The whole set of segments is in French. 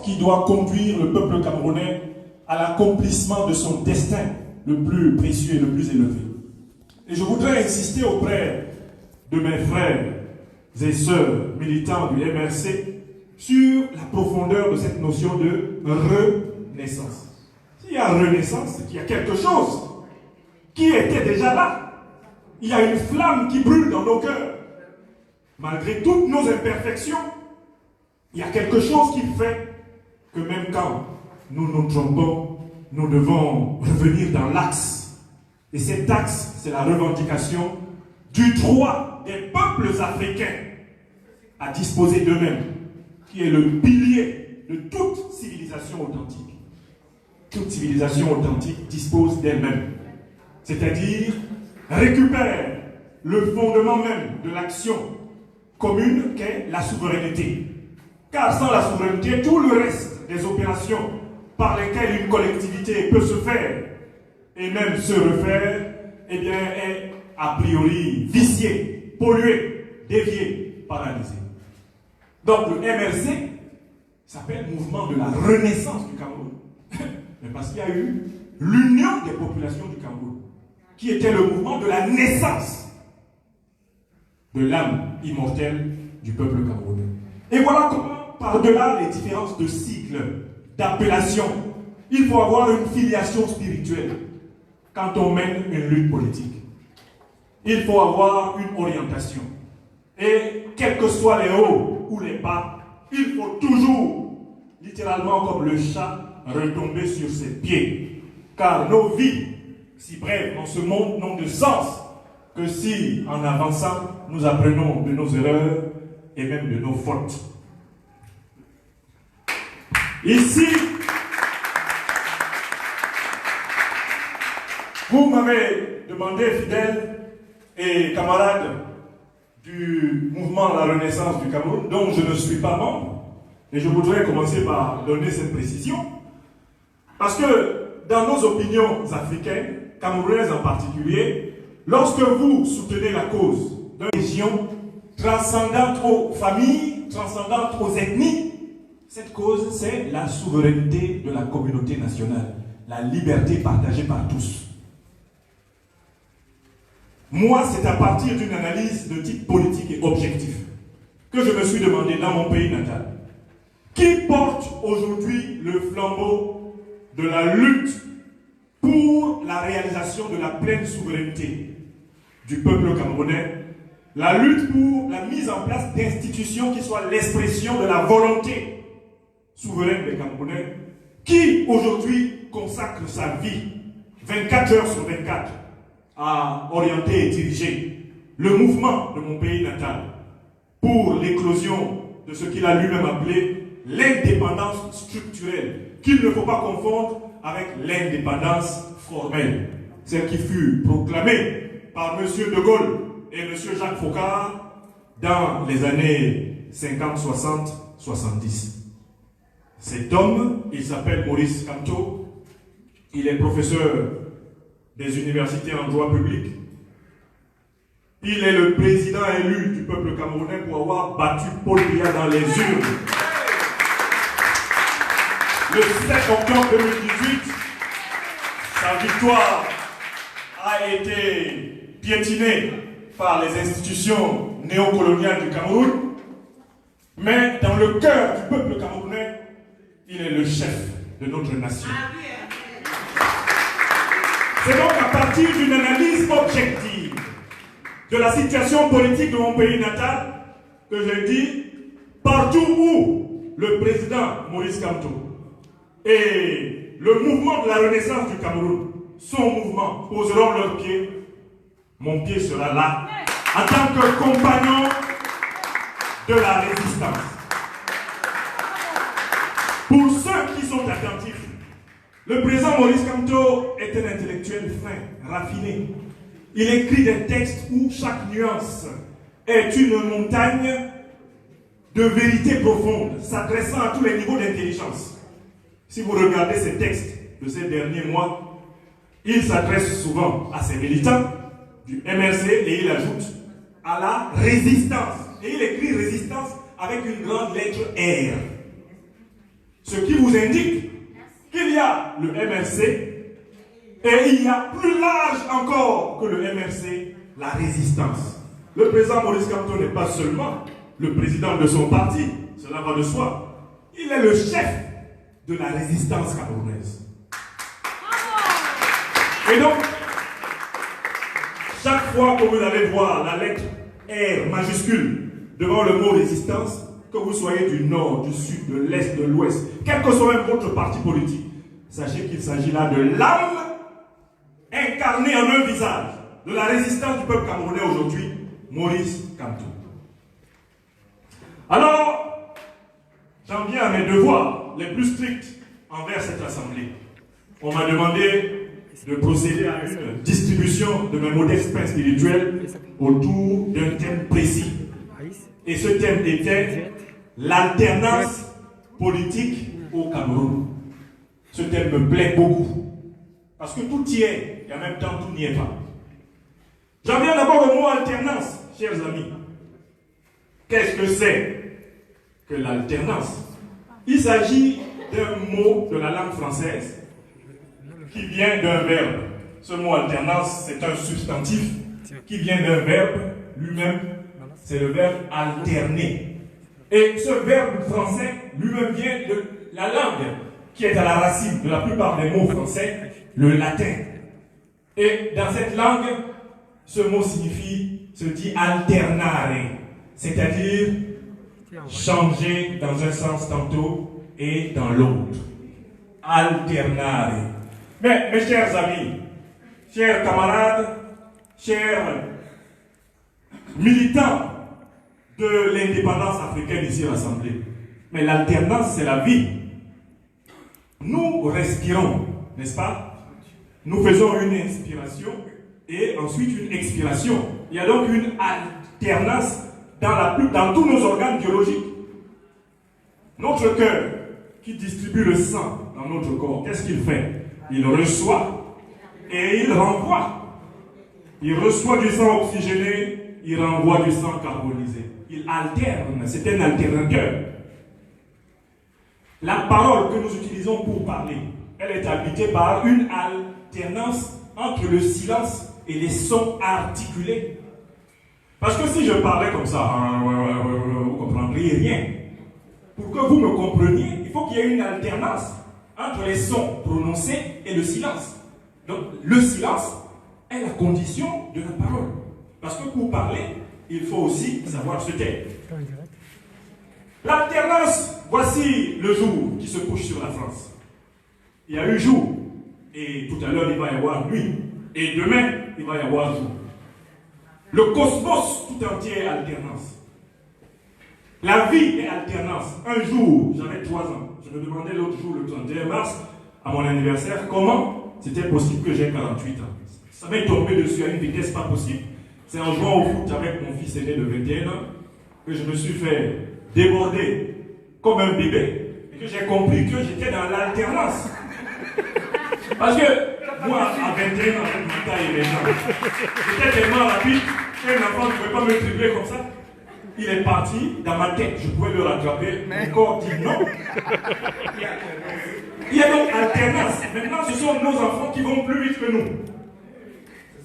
force qui doit conduire le peuple camerounais à l'accomplissement de son destin le plus précieux et le plus élevé. Et je voudrais insister auprès de mes frères et sœurs militants du MRC sur la profondeur de cette notion de renaissance. S'il y a renaissance, c'est qu'il y a quelque chose qui était déjà là. Il y a une flamme qui brûle dans nos cœurs. Malgré toutes nos imperfections, il y a quelque chose qui fait que même quand nous nous trompons, nous devons revenir dans l'axe. Et cet axe, c'est la revendication du droit des peuples africains à disposer d'eux-mêmes, qui est le pilier de toute civilisation authentique. Toute civilisation authentique dispose d'elle-même. C'est-à-dire récupère le fondement même de l'action commune qu'est la souveraineté. Car sans la souveraineté, tout le reste des opérations par lesquelles une collectivité peut se faire et même se refaire, eh bien, est a priori vicié, pollué, dévié, paralysé. Donc le MRC s'appelle Mouvement de la Renaissance du Cameroun. Mais parce qu'il y a eu l'union des populations du Cameroun, qui était le mouvement de la naissance de l'âme immortelle du peuple camerounais. Et voilà comment, par-delà les différences de sigles, d'appellation, il faut avoir une filiation spirituelle quand on mène une lutte politique. Il faut avoir une orientation. Et quels que soient les hauts ou les bas, il faut toujours, littéralement comme le chat, retomber sur ses pieds. Car nos vies, si brèves dans ce monde, n'ont de sens que si, en avançant, nous apprenons de nos erreurs et même de nos fautes. Ici, vous m'avez demandé, fidèles et camarades du mouvement La Renaissance du Cameroun, dont je ne suis pas membre, et je voudrais commencer par donner cette précision, parce que dans nos opinions africaines, camerounaises en particulier, lorsque vous soutenez la cause d'une région transcendante aux familles, transcendante aux ethnies, cette cause, c'est la souveraineté de la communauté nationale, la liberté partagée par tous. Moi, c'est à partir d'une analyse de type politique et objectif que je me suis demandé dans mon pays natal, qui porte aujourd'hui le flambeau de la lutte pour la réalisation de la pleine souveraineté du peuple camerounais, la lutte pour la mise en place d'institutions qui soient l'expression de la volonté souveraine des Camerounais, qui aujourd'hui consacre sa vie 24 heures sur 24 à orienter et diriger le mouvement de mon pays natal pour l'éclosion de ce qu'il a lui-même appelé l'indépendance structurelle, qu'il ne faut pas confondre avec l'indépendance formelle, celle qui fut proclamée par M. De Gaulle et M. Jacques Foccart dans les années 50, 60, 70. Cet homme, il s'appelle Maurice Kamto, il est professeur des universités en droit public. Il est le président élu du peuple camerounais pour avoir battu Paul Biya dans les urnes. Le 7 octobre 2018, sa victoire a été piétinée par les institutions néocoloniales du Cameroun, mais dans le cœur du peuple camerounais, il est le chef de notre nation. C'est donc à partir d'une analyse objective de la situation politique de mon pays natal que je dis, partout où le président Maurice Kamto et le mouvement de la Renaissance du Cameroun, son mouvement, poseront leurs pieds, mon pied sera là, en tant que compagnon de la résistance. Pour ceux qui sont attentifs, le président Maurice Kamto est un intellectuel fin, raffiné. Il écrit des textes où chaque nuance est une montagne de vérité profonde, s'adressant à tous les niveaux d'intelligence. Si vous regardez ces textes de ces derniers mois, il s'adresse souvent à ses militants du MRC et il ajoute à la résistance. Et il écrit résistance avec une grande lettre R. Ce qui vous indique qu'il y a le MRC et il y a plus large encore que le MRC, la résistance. Le président Maurice Kamto n'est pas seulement le président de son parti, cela va de soi. Il est le chef de la résistance camerounaise. Et donc, chaque fois que vous allez voir la lettre R majuscule devant le mot résistance, que vous soyez du nord, du sud, de l'est, de l'ouest, quel que soit même votre parti politique, sachez qu'il s'agit là de l'âme incarnée en un visage de la résistance du peuple camerounais aujourd'hui, Maurice Kamto. Alors, j'en viens à mes devoirs les plus stricts envers cette assemblée. On m'a demandé de procéder à une distribution de mes modestes pains spirituels autour d'un thème précis. Et ce thème était l'alternance politique au Cameroun. Ce thème me plaît beaucoup. Parce que tout y est, et en même temps tout n'y est pas. J'en viens d'abord au mot alternance, chers amis. Qu'est-ce que c'est que l'alternance? Il s'agit d'un mot de la langue française qui vient d'un verbe. Ce mot alternance, c'est un substantif qui vient d'un verbe lui-même. C'est le verbe alterner. Et ce verbe français lui-même vient de la langue qui est à la racine de la plupart des mots français, le latin. Et dans cette langue, ce mot se dit alternare, c'est-à-dire changer dans un sens tantôt et dans l'autre. Alternare. Mais mes chers amis, chers camarades, chers militants de l'indépendance africaine ici rassemblés, mais l'alternance, c'est la vie. Nous respirons, n'est-ce pas? Nous faisons une inspiration et ensuite une expiration. Il y a donc une alternance dans tous nos organes biologiques. Notre cœur, qui distribue le sang dans notre corps, qu'est-ce qu'il fait? Il reçoit et il renvoie. Il reçoit du sang oxygéné, il renvoie du sang carbonisé. Il alterne, c'est un alternateur. La parole que nous utilisons pour parler, elle est habitée par une alternance entre le silence et les sons articulés. Parce que si je parlais comme ça, vous ne comprendriez rien. Pour que vous me compreniez, il faut qu'il y ait une alternance entre les sons prononcés et le silence. Donc, le silence est la condition de la parole. Parce que pour parler, il faut aussi savoir se taire. L'alternance, voici le jour qui se couche sur la France. Il y a eu jour, et tout à l'heure il va y avoir nuit, et demain il va y avoir jour. Le cosmos tout entier est alternance. La vie est alternance. Un jour, j'avais 3 ans, je me demandais l'autre jour, le 31 mars, à mon anniversaire, comment c'était possible que j'ai 48 ans. Ça m'est tombé dessus à une vitesse pas possible. C'est en jouant au foot avec mon fils aîné de 21 ans que je me suis fait déborder comme un bébé et que j'ai compris que j'étais dans l'alternance. Parce que moi, à 21 ans, avec ma taille et mes jambes, j'étais tellement rapide qu'un enfant ne pouvait pas me dribbler comme ça. Il est parti dans ma tête, je pouvais le rattraper, mon corps dit non. Il y a donc alternance. Maintenant, ce sont nos enfants qui vont plus vite que nous.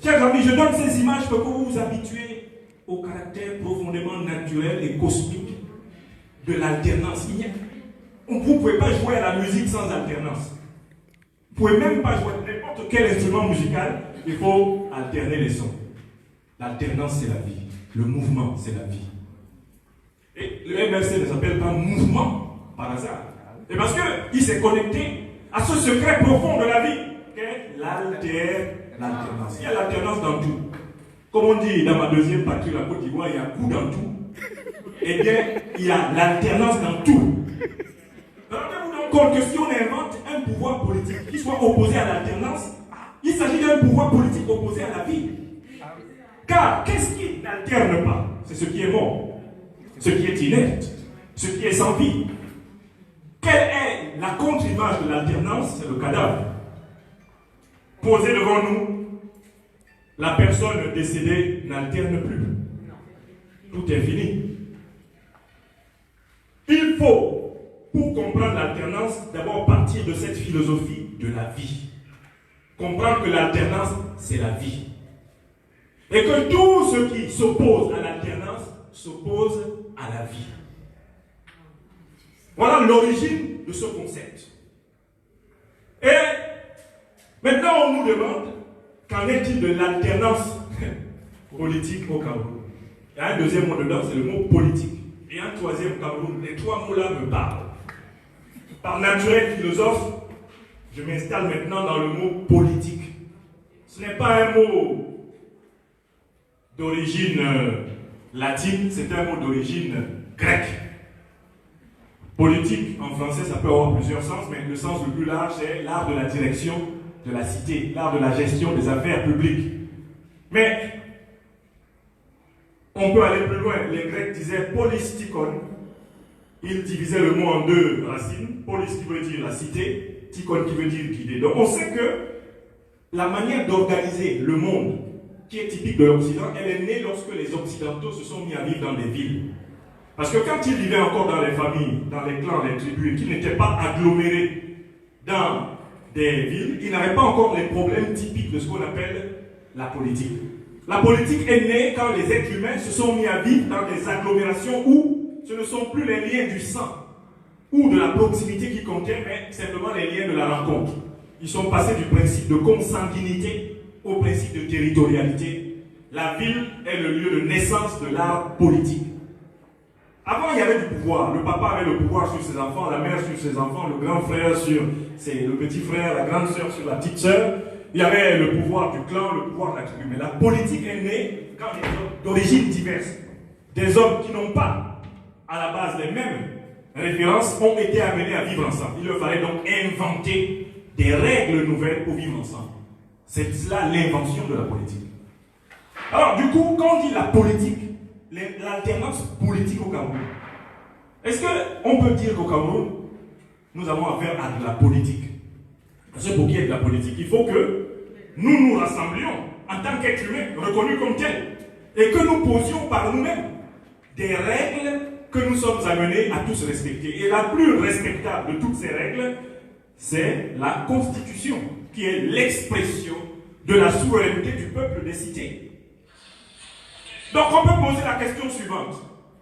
Chers amis, je donne ces images pour que vous vous habituez au caractère profondément naturel et cosmique de l'alternance. Vous ne pouvez pas jouer à la musique sans alternance. Vous ne pouvez même pas jouer n'importe quel instrument musical, il faut alterner les sons. L'alternance, c'est la vie. Le mouvement, c'est la vie. Et le MRC ne s'appelle pas mouvement par hasard. Et parce qu'il s'est connecté à ce secret profond de la vie, qu'est l'alternance. Il y a l'alternance dans tout. Comme on dit dans ma deuxième partie, la Côte d'Ivoire, il y a coup dans tout. Eh bien, il y a l'alternance dans tout. Rendez-vous donc compte que si on invente un pouvoir politique qui soit opposé à l'alternance, il s'agit d'un pouvoir politique opposé à la vie. Car qu'est-ce qui n'alterne pas? C'est ce qui est mort, ce qui est inerte, ce qui est sans vie. Quelle est la contre-image de l'alternance? C'est le cadavre. Posé devant nous, la personne décédée n'alterne plus. Tout est fini. Il faut, pour comprendre l'alternance, d'abord partir de cette philosophie de la vie. Comprendre que l'alternance, c'est la vie. Et que tout ce qui s'oppose à l'alternance s'oppose à la vie. Voilà l'origine de ce concept. Et maintenant, on nous demande, qu'en est-il de l'alternance politique au Cameroun? Il y a un deuxième mot dedans, c'est le mot politique. Et un troisième au Cameroun. Les trois mots-là me parlent. Par naturel philosophe, je m'installe maintenant dans le mot politique. Ce n'est pas un mot d'origine latine, c'est un mot d'origine grecque. Politique, en français, ça peut avoir plusieurs sens, mais le sens le plus large, c'est l'art de la direction de la cité, l'art de la gestion des affaires publiques. Mais on peut aller plus loin. Les Grecs disaient polistikon. Ils divisaient le mot en deux racines. Polis qui veut dire la cité, tikon qui veut dire guider. Donc on sait que la manière d'organiser le monde, qui est typique de l'Occident, elle est née lorsque les Occidentaux se sont mis à vivre dans des villes. Parce que quand ils vivaient encore dans les familles, dans les clans, les tribus, et qu'ils n'étaient pas agglomérés dans des villes, ils n'avaient pas encore les problèmes typiques de ce qu'on appelle la politique. La politique est née quand les êtres humains se sont mis à vivre dans des agglomérations où ce ne sont plus les liens du sang ou de la proximité qui comptaient, mais simplement les liens de la rencontre. Ils sont passés du principe de consanguinité au principe de territorialité. La ville est le lieu de naissance de l'art politique. Avant, il y avait du pouvoir. Le papa avait le pouvoir sur ses enfants, la mère sur ses enfants, le grand frère sur le petit frère, la grande sœur sur la petite sœur. Il y avait le pouvoir du clan, le pouvoir de la tribu. Mais la politique est née quand des hommes d'origine diverses, des hommes qui n'ont pas à la base les mêmes références, ont été amenés à vivre ensemble. Il leur fallait donc inventer des règles nouvelles pour vivre ensemble. C'est cela l'invention de la politique. Alors du coup, quand on dit la politique, l'alternance politique au Cameroun, est-ce qu'on peut dire qu'au Cameroun, nous avons affaire à de la politique? Parce que pour qu'il y ait de la politique, il faut que nous nous rassemblions en tant qu'êtres humains reconnus comme tels et que nous posions par nous-mêmes des règles que nous sommes amenés à tous respecter. Et la plus respectable de toutes ces règles, c'est la Constitution, qui est l'expression de la souveraineté du peuple des cités. Donc on peut poser la question suivante.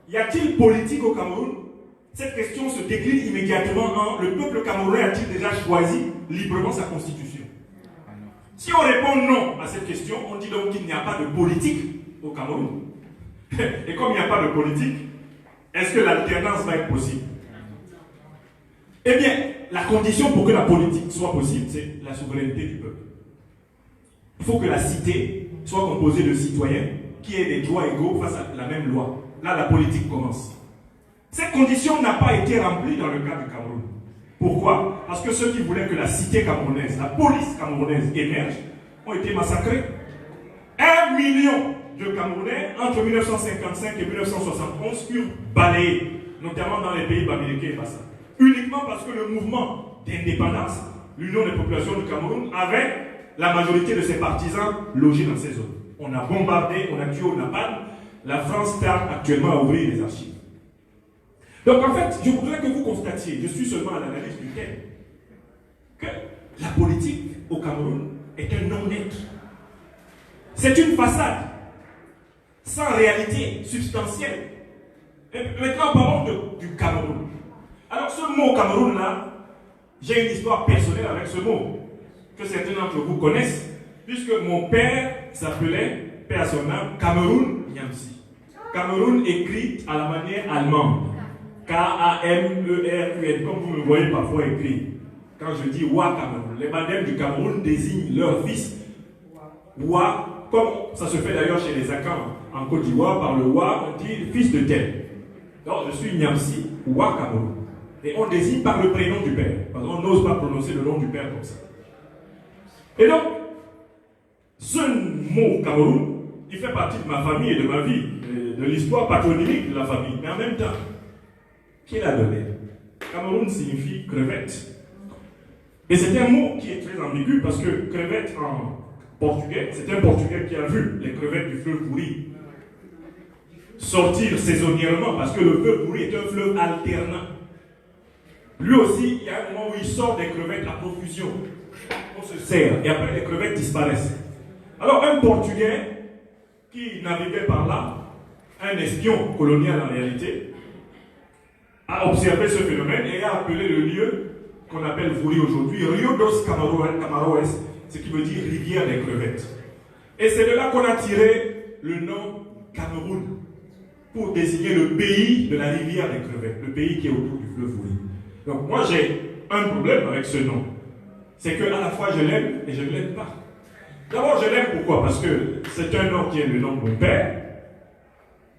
Y a-t-il politique au Cameroun? Cette question se décline immédiatement en le peuple camerounais a-t-il déjà choisi librement sa constitution? Si on répond non à cette question, on dit donc qu'il n'y a pas de politique au Cameroun. Et comme il n'y a pas de politique, est-ce que l'alternance va être possible? Eh bien, la condition pour que la politique soit possible, c'est la souveraineté du peuple. Il faut que la cité soit composée de citoyens qui aient des droits égaux face à la même loi. Là, la politique commence. Cette condition n'a pas été remplie dans le cas du Cameroun. Pourquoi? Parce que ceux qui voulaient que la cité camerounaise, la police camerounaise émerge, ont été massacrés. 1 million de Camerounais, entre 1955 et 1971, furent balayés, notamment dans les pays bamileke et Bassa. Uniquement parce que le mouvement d'indépendance, l'Union des populations du Cameroun, avait la majorité de ses partisans logés dans ces zones. On a bombardé, on a tué au napalm. La France tarde actuellement à ouvrir les archives. Donc en fait, je voudrais que vous constatiez, je suis seulement à l'analyse du thème, que la politique au Cameroun est un non-être. C'est une façade, sans réalité substantielle. Et maintenant, parlons du Cameroun. Alors ce mot Cameroun là, j'ai une histoire personnelle avec ce mot, que certains d'entre vous connaissent, puisque mon père s'appelait, paix à son âme, Cameroun Nyamsi. Cameroun écrit à la manière allemande. K-A-M-E-R-U-N, comme vous me voyez parfois écrit. Quand je dis Wa Cameroun, les madèmes du Cameroun désignent leur fils Wa, comme ça se fait d'ailleurs chez les Akans en Côte d'Ivoire, par le Wa, on dit fils de tel. Donc je suis Nyamsi, Wa Cameroun. Et on désigne par le prénom du père, parce qu'on n'ose pas prononcer le nom du père comme ça. Et donc, ce mot Cameroun, il fait partie de ma famille et de ma vie, de l'histoire patronymique de la famille. Mais en même temps, qui l'a donné? Cameroun signifie crevette. Et c'est un mot qui est très ambigu parce que crevette en portugais, c'est un portugais qui a vu les crevettes du fleuve Pourri sortir saisonnièrement parce que le fleuve Pourri est un fleuve alternant. Lui aussi, il y a un moment où il sort des crevettes à profusion. On se sert et après les crevettes disparaissent. Alors un Portugais qui naviguait par là, un espion colonial en réalité, a observé ce phénomène et a appelé le lieu qu'on appelle Vouri aujourd'hui Rio dos Camaroes, ce qui veut dire rivière des crevettes. Et c'est de là qu'on a tiré le nom Cameroun pour désigner le pays de la rivière des crevettes, le pays qui est autour du fleuve Vouri. Donc moi j'ai un problème avec ce nom. C'est qu'à la fois je l'aime et je ne l'aime pas. D'abord je l'aime pourquoi? Parce que c'est un nom qui est le nom de mon père.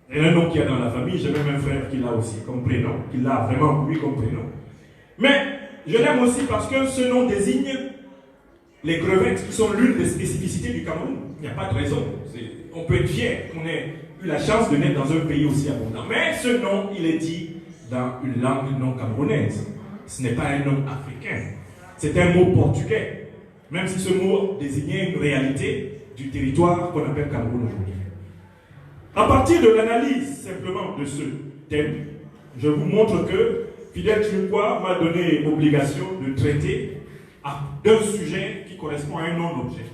Et un nom qu'il y a dans la famille, j'ai même un frère qui l'a aussi comme prénom, qui l'a vraiment lui comme prénom. Mais je l'aime aussi parce que ce nom désigne les crevettes qui sont l'une des spécificités du Cameroun. Il n'y a pas de raison. On peut être fier qu'on ait eu la chance de naître dans un pays aussi abondant. Mais ce nom, il est dit dans une langue non camerounaise. Ce n'est pas un nom africain. C'est un mot portugais. Même si ce mot désignait une réalité du territoire qu'on appelle Cameroun aujourd'hui. À partir de l'analyse simplement de ce thème, je vous montre que Fidèle Chilunkwa m'a donné obligation de traiter d'un sujet qui correspond à un non-objet.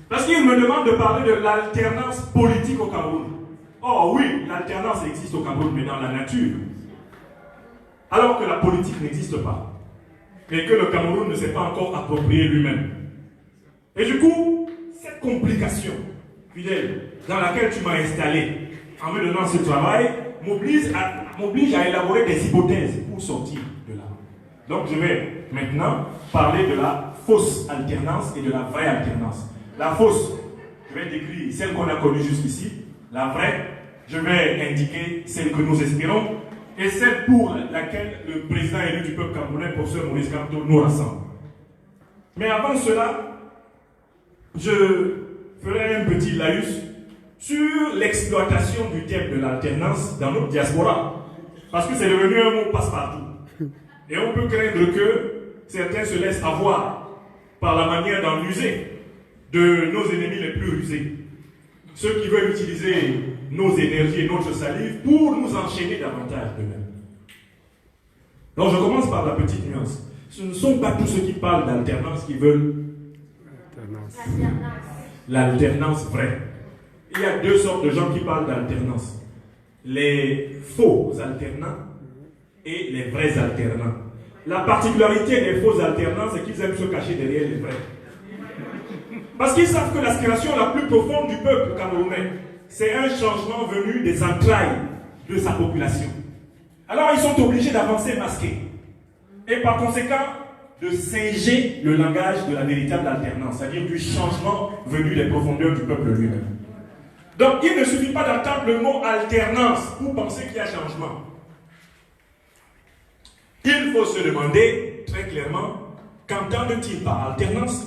Parce qu'il me demande de parler de l'alternance politique au Cameroun. Oh oui, l'alternance existe au Cameroun, mais dans la nature. Alors que la politique n'existe pas. Mais que le Cameroun ne s'est pas encore approprié lui-même. Et du coup, cette complication, Fidèle, dans laquelle tu m'as installé en me donnant ce travail, m'oblige à élaborer des hypothèses pour sortir de là. Donc je vais maintenant parler de la fausse alternance et de la vraie alternance. La fausse, je vais décrire celle qu'on a connue jusqu'ici. La vraie, je vais indiquer celle que nous espérons et celle pour laquelle le président élu du peuple camerounais, professeur Maurice Kamto, nous rassemble. Mais avant cela, je ferai un petit laïus sur l'exploitation du thème de l'alternance dans notre diaspora. Parce que c'est devenu un mot passe-partout. Et on peut craindre que certains se laissent avoir par la manière d'en user de nos ennemis les plus rusés. Ceux qui veulent utiliser nos énergies et notre salive pour nous enchaîner davantage d'eux-mêmes. Donc je commence par la petite nuance. Ce ne sont pas tous ceux qui parlent d'alternance qui veulent l'alternance vraie. Il y a deux sortes de gens qui parlent d'alternance. Les faux alternants et les vrais alternants. La particularité des faux alternants, c'est qu'ils aiment se cacher derrière les vrais. Parce qu'ils savent que l'aspiration la plus profonde du peuple camerounais, c'est un changement venu des entrailles de sa population. Alors ils sont obligés d'avancer masqués. Et par conséquent, de singer le langage de la véritable alternance, c'est-à-dire du changement venu des profondeurs du peuple lui-même. Donc il ne suffit pas d'entendre le mot alternance pour penser qu'il y a changement. Il faut se demander très clairement, qu'entendent-ils par alternance?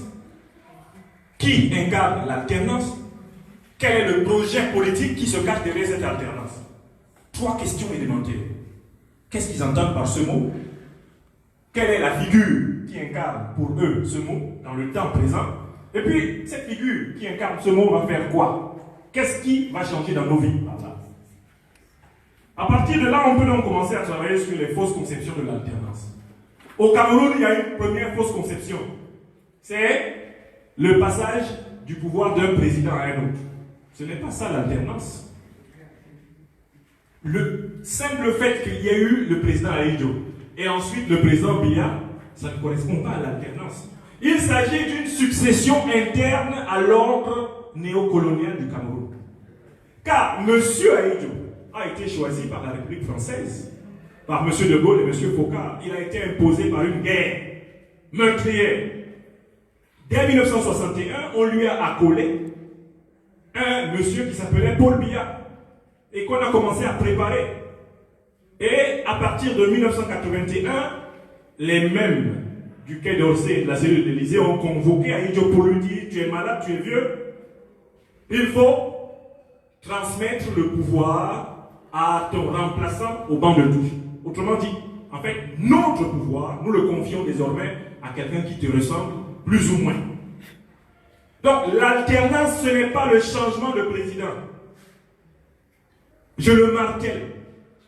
Qui incarne l'alternance? Quel est le projet politique qui se cache derrière cette alternance? Trois questions élémentaires. Qu'est-ce qu'ils entendent par ce mot? Quelle est la figure qui incarne pour eux ce mot dans le temps présent? Et puis, cette figure qui incarne ce mot va faire quoi? Qu'est-ce qui va changer dans nos vies par là? À partir de là, on peut donc commencer à travailler sur les fausses conceptions de l'alternance. Au Cameroun, il y a une première fausse conception. C'est le passage du pouvoir d'un président à un autre. Ce n'est pas ça l'alternance. Le simple fait qu'il y ait eu le président Aïdjo et ensuite le président Biya, ça ne correspond pas à l'alternance. Il s'agit d'une succession interne à l'ordre néocolonial du Cameroun. Car M. Aïdjo a été choisi par la République française, par M. de Gaulle et M. Focard. Il a été imposé par une guerre meurtrière. Dès 1961, on lui a accolé un monsieur qui s'appelait Paul Biya et qu'on a commencé à préparer. Et à partir de 1981, les mêmes du Quai d'Orsay et de la cellule de l'Élysée ont convoqué Aïdjo pour lui dire: tu es malade, tu es vieux, il faut transmettre le pouvoir à ton remplaçant au banc de touche. Autrement dit, en fait, notre pouvoir, nous le confions désormais à quelqu'un qui te ressemble plus ou moins. Donc l'alternance, ce n'est pas le changement de président. Je le martèle.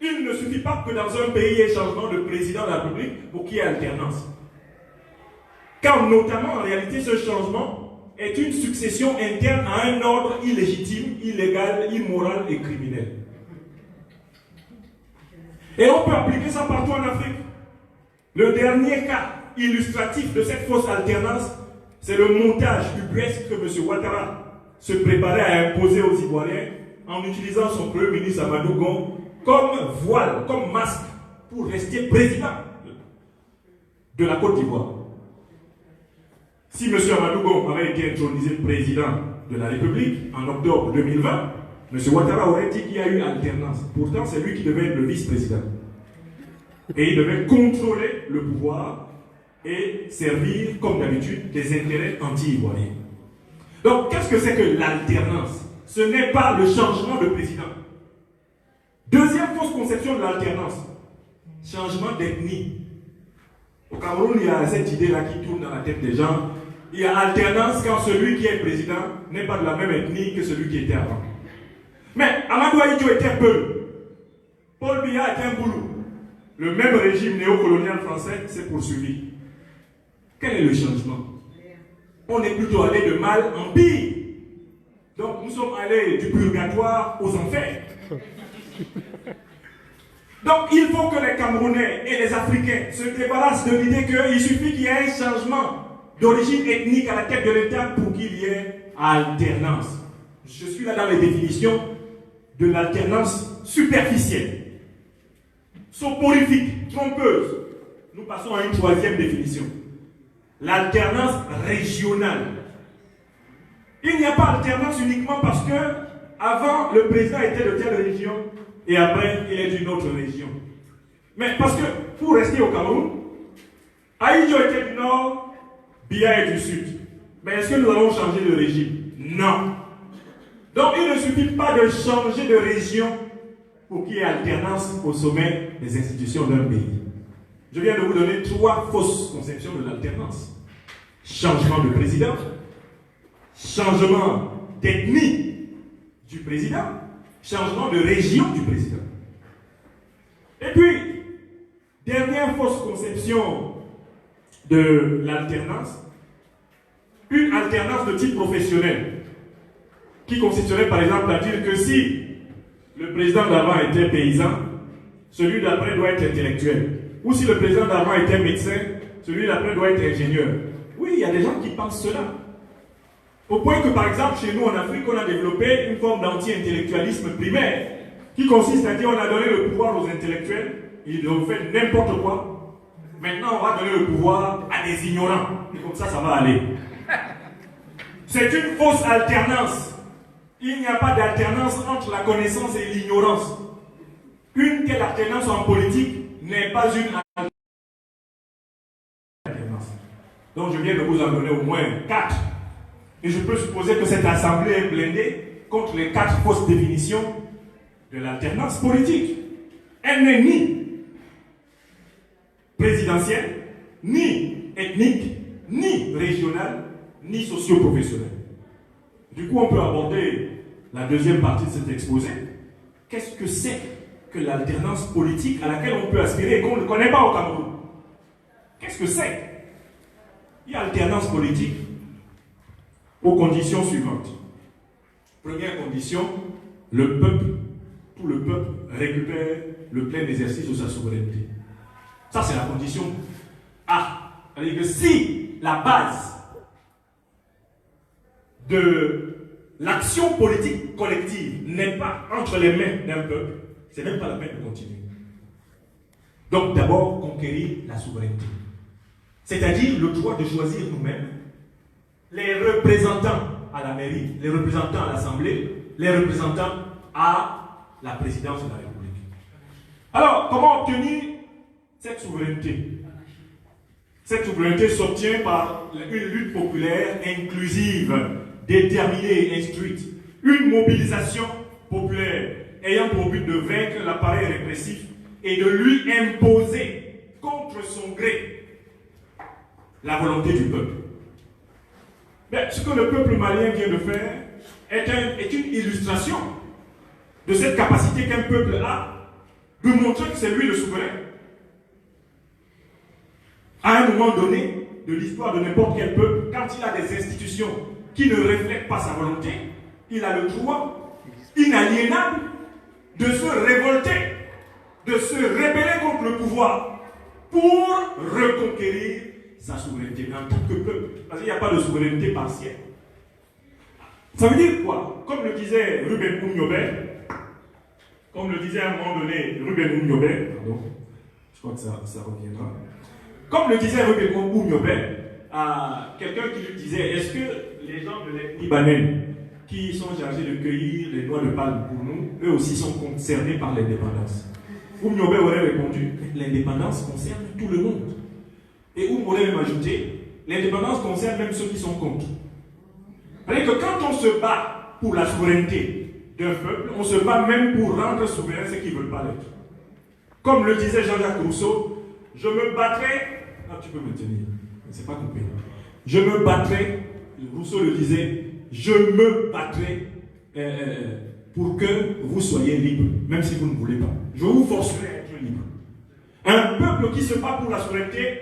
Il ne suffit pas que dans un pays il y ait changement de président de la République pour qu'il y ait alternance. Car notamment, en réalité, ce changement est une succession interne à un ordre illégitime, illégal, immoral et criminel. Et on peut appliquer ça partout en Afrique. Le dernier cas illustratif de cette fausse alternance, c'est le montage ubuesque que M. Ouattara se préparait à imposer aux Ivoiriens en utilisant son premier ministre Amadou Gon comme voile, comme masque, pour rester président de la Côte d'Ivoire. Si M. Amadou Gon avait été intronisé président de la République en octobre 2020, M. Ouattara aurait dit qu'il y a eu alternance. Pourtant, c'est lui qui devait être le vice-président. Et il devait contrôler le pouvoir et servir, comme d'habitude, des intérêts anti-ivoiriens. Donc, qu'est-ce que c'est que l'alternance? Ce n'est pas le changement de président. Deuxième fausse conception de l'alternance, changement d'ethnie. Au Cameroun, il y a cette idée-là qui tourne dans la tête des gens. Il y a alternance quand celui qui est président n'est pas de la même ethnie que celui qui était avant. Mais Amadou Ahidjo était Peul. Paul Biya était un Boulou. Le même régime néocolonial français s'est poursuivi. Quel est le changement? On est plutôt allé de mal en pire. Donc nous sommes allés du purgatoire aux enfers. Donc il faut que les Camerounais et les Africains se débarrassent de l'idée qu'il suffit qu'il y ait un changement d'origine ethnique à la tête de l'État pour qu'il y ait alternance. Je suis là dans les définitions de l'alternance superficielle, soporifique, trompeuse. Nous passons à une troisième définition. L'alternance régionale. Il n'y a pas alternance uniquement parce que avant le président était de telle région et après il est d'une autre région. Mais parce que pour rester au Cameroun, Ahidjo était du nord, Biya est du sud. Mais est-ce que nous allons changer de régime? Non. Donc il ne suffit pas de changer de région pour qu'il y ait alternance au sommet des institutions d'un pays. Je viens de vous donner trois fausses conceptions de l'alternance. Changement de président, changement d'ethnie du président, changement de région du président. Et puis, dernière fausse conception de l'alternance, une alternance de type professionnel, qui consisterait par exemple à dire que si le président d'avant était paysan, celui d'après doit être intellectuel. Ou si le président d'avant était médecin, celui d'après doit être ingénieur. Oui, il y a des gens qui pensent cela. Au point que, par exemple, chez nous en Afrique, on a développé une forme d'anti-intellectualisme primaire qui consiste à dire on a donné le pouvoir aux intellectuels, ils ont fait n'importe quoi. Maintenant, on va donner le pouvoir à des ignorants. Et comme ça va aller. C'est une fausse alternance. Il n'y a pas d'alternance entre la connaissance et l'ignorance. Une telle alternance en politique n'est pas une alternance. Donc je viens de vous en donner au moins 4. Et je peux supposer que cette assemblée est blindée contre les 4 fausses définitions de l'alternance politique. Elle n'est ni présidentielle, ni ethnique, ni régionale, ni socio-professionnelle. Du coup, on peut aborder la deuxième partie de cet exposé. Qu'est-ce que c'est que l'alternance politique à laquelle on peut aspirer et qu'on ne connaît pas au Cameroun? Qu'est-ce que c'est? Il y a alternance politique aux conditions suivantes. Première condition, le peuple, tout le peuple récupère le plein exercice de sa souveraineté. Ça, c'est la condition A. C'est-à-dire que si la base de l'action politique collective n'est pas entre les mains d'un peuple, c'est même pas la peine de continuer. Donc d'abord, conquérir la souveraineté. C'est-à-dire le droit de choisir nous-mêmes les représentants à la mairie, les représentants à l'Assemblée, les représentants à la présidence de la République. Alors, comment obtenir cette souveraineté? Cette souveraineté s'obtient par une lutte populaire inclusive, déterminée et instruite. Une mobilisation populaire ayant pour but de vaincre l'appareil répressif et de lui imposer contre son gré la volonté du peuple. Mais ce que le peuple malien vient de faire est une illustration de cette capacité qu'un peuple a de montrer que c'est lui le souverain. À un moment donné de l'histoire de n'importe quel peuple, quand il a des institutions qui ne reflètent pas sa volonté, il a le droit inaliénable de se révolter, de se rebeller contre le pouvoir pour reconquérir sa souveraineté en tant que peuple. Parce qu'il n'y a pas de souveraineté partielle. Ça veut dire quoi? Comme le disait Ruben Oumniobé, comme le disait à un moment donné Ruben Oumniobé, pardon, je crois que ça reviendra. Comme le disait Ruben Oumniobé, à quelqu'un qui lui disait, est-ce que les gens de l'ethnie libanais qui sont chargés de cueillir les noix de palme pour nous, eux aussi sont concernés par l'indépendance? Oumniobé aurait répondu, l'indépendance concerne tout le monde. Et Oum aurait même ajouté, l'indépendance concerne même ceux qui sont contre. C'est-à-dire que quand on se bat pour la souveraineté d'un peuple, on se bat même pour rendre souverain ceux qui ne veulent pas l'être. Comme le disait Jean-Jacques Rousseau, je me battrai. Ah, tu peux me tenir, c'est pas coupé. Je me battrai, Rousseau le disait, je me battrai pour que vous soyez libres, même si vous ne voulez pas. Je vous forcerai à être libre. Un peuple qui se bat pour la souveraineté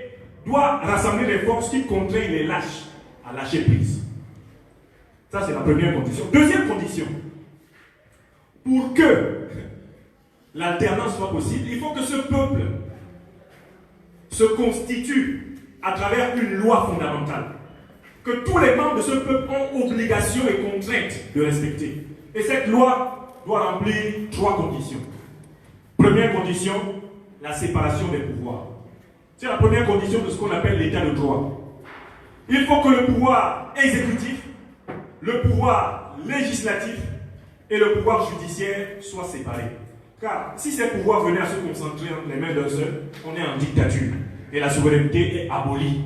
doit rassembler les forces qui contraignent les lâches à lâcher prise. Ça, c'est la première condition. Deuxième condition, pour que l'alternance soit possible, il faut que ce peuple se constitue à travers une loi fondamentale que tous les membres de ce peuple ont obligation et contrainte de respecter. Et cette loi doit remplir 3 conditions. Première condition, la séparation des pouvoirs. C'est la première condition de ce qu'on appelle l'état de droit. Il faut que le pouvoir exécutif, le pouvoir législatif et le pouvoir judiciaire soient séparés. Car si ces pouvoirs venaient à se concentrer entre les mains d'un seul, on est en dictature et la souveraineté est abolie.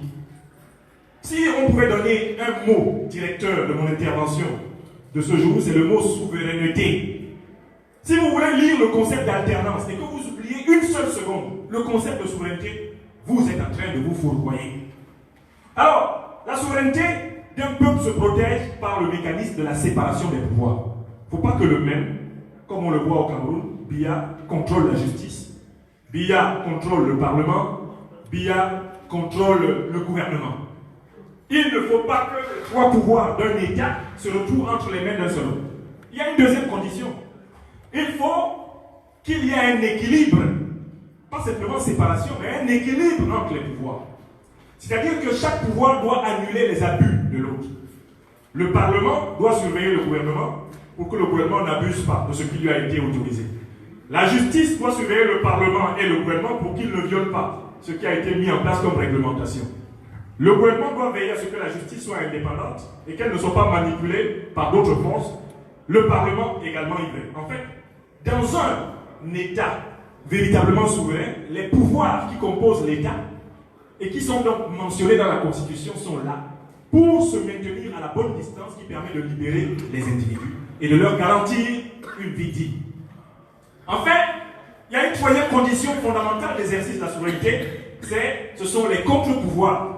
Si on pouvait donner un mot directeur de mon intervention de ce jour, c'est le mot souveraineté. Si vous voulez lire le concept d'alternance et que vous oubliez une seule seconde le concept de souveraineté, vous êtes en train de vous fourvoyer. Alors, la souveraineté d'un peuple se protège par le mécanisme de la séparation des pouvoirs. Il ne faut pas que le même, comme on le voit au Cameroun, Biya contrôle la justice, Biya contrôle le Parlement, Biya contrôle le gouvernement. Il ne faut pas que les 3 pouvoirs d'un État se retrouvent entre les mains d'un seul homme. Il y a une deuxième condition. Il faut qu'il y ait un équilibre, pas simplement séparation, mais un équilibre entre les pouvoirs. C'est-à-dire que chaque pouvoir doit annuler les abus de l'autre. Le Parlement doit surveiller le gouvernement pour que le gouvernement n'abuse pas de ce qui lui a été autorisé. La justice doit surveiller le Parlement et le gouvernement pour qu'il ne viole pas ce qui a été mis en place comme réglementation. Le gouvernement doit veiller à ce que la justice soit indépendante et qu'elle ne soit pas manipulée par d'autres forces. Le Parlement également y veille. En fait, dans un État véritablement souverain, les pouvoirs qui composent l'État et qui sont donc mentionnés dans la Constitution sont là pour se maintenir à la bonne distance qui permet de libérer les individus et de leur garantir une vie digne. En fait, il y a une 3e condition fondamentale d'exercice de la souveraineté, ce sont les contre-pouvoirs.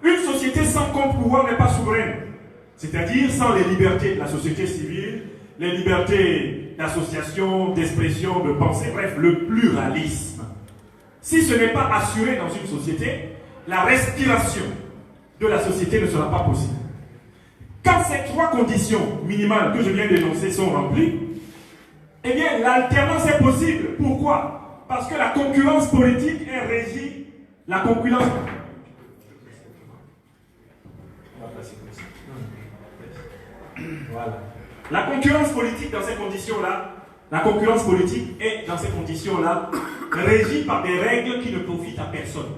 Une société sans contre-pouvoir n'est pas souveraine, c'est-à-dire sans les libertés de la société civile, les libertés d'association, d'expression, de pensée, bref, le pluralisme. Si ce n'est pas assuré dans une société, la respiration de la société ne sera pas possible. Quand ces 3 conditions minimales que je viens d'énoncer sont remplies, eh bien, l'alternance est possible. Pourquoi? Parce que la concurrence politique est régie. La concurrence... Voilà. La concurrence politique dans ces conditions-là, la concurrence politique est dans ces conditions-là régie par des règles qui ne profitent à personne.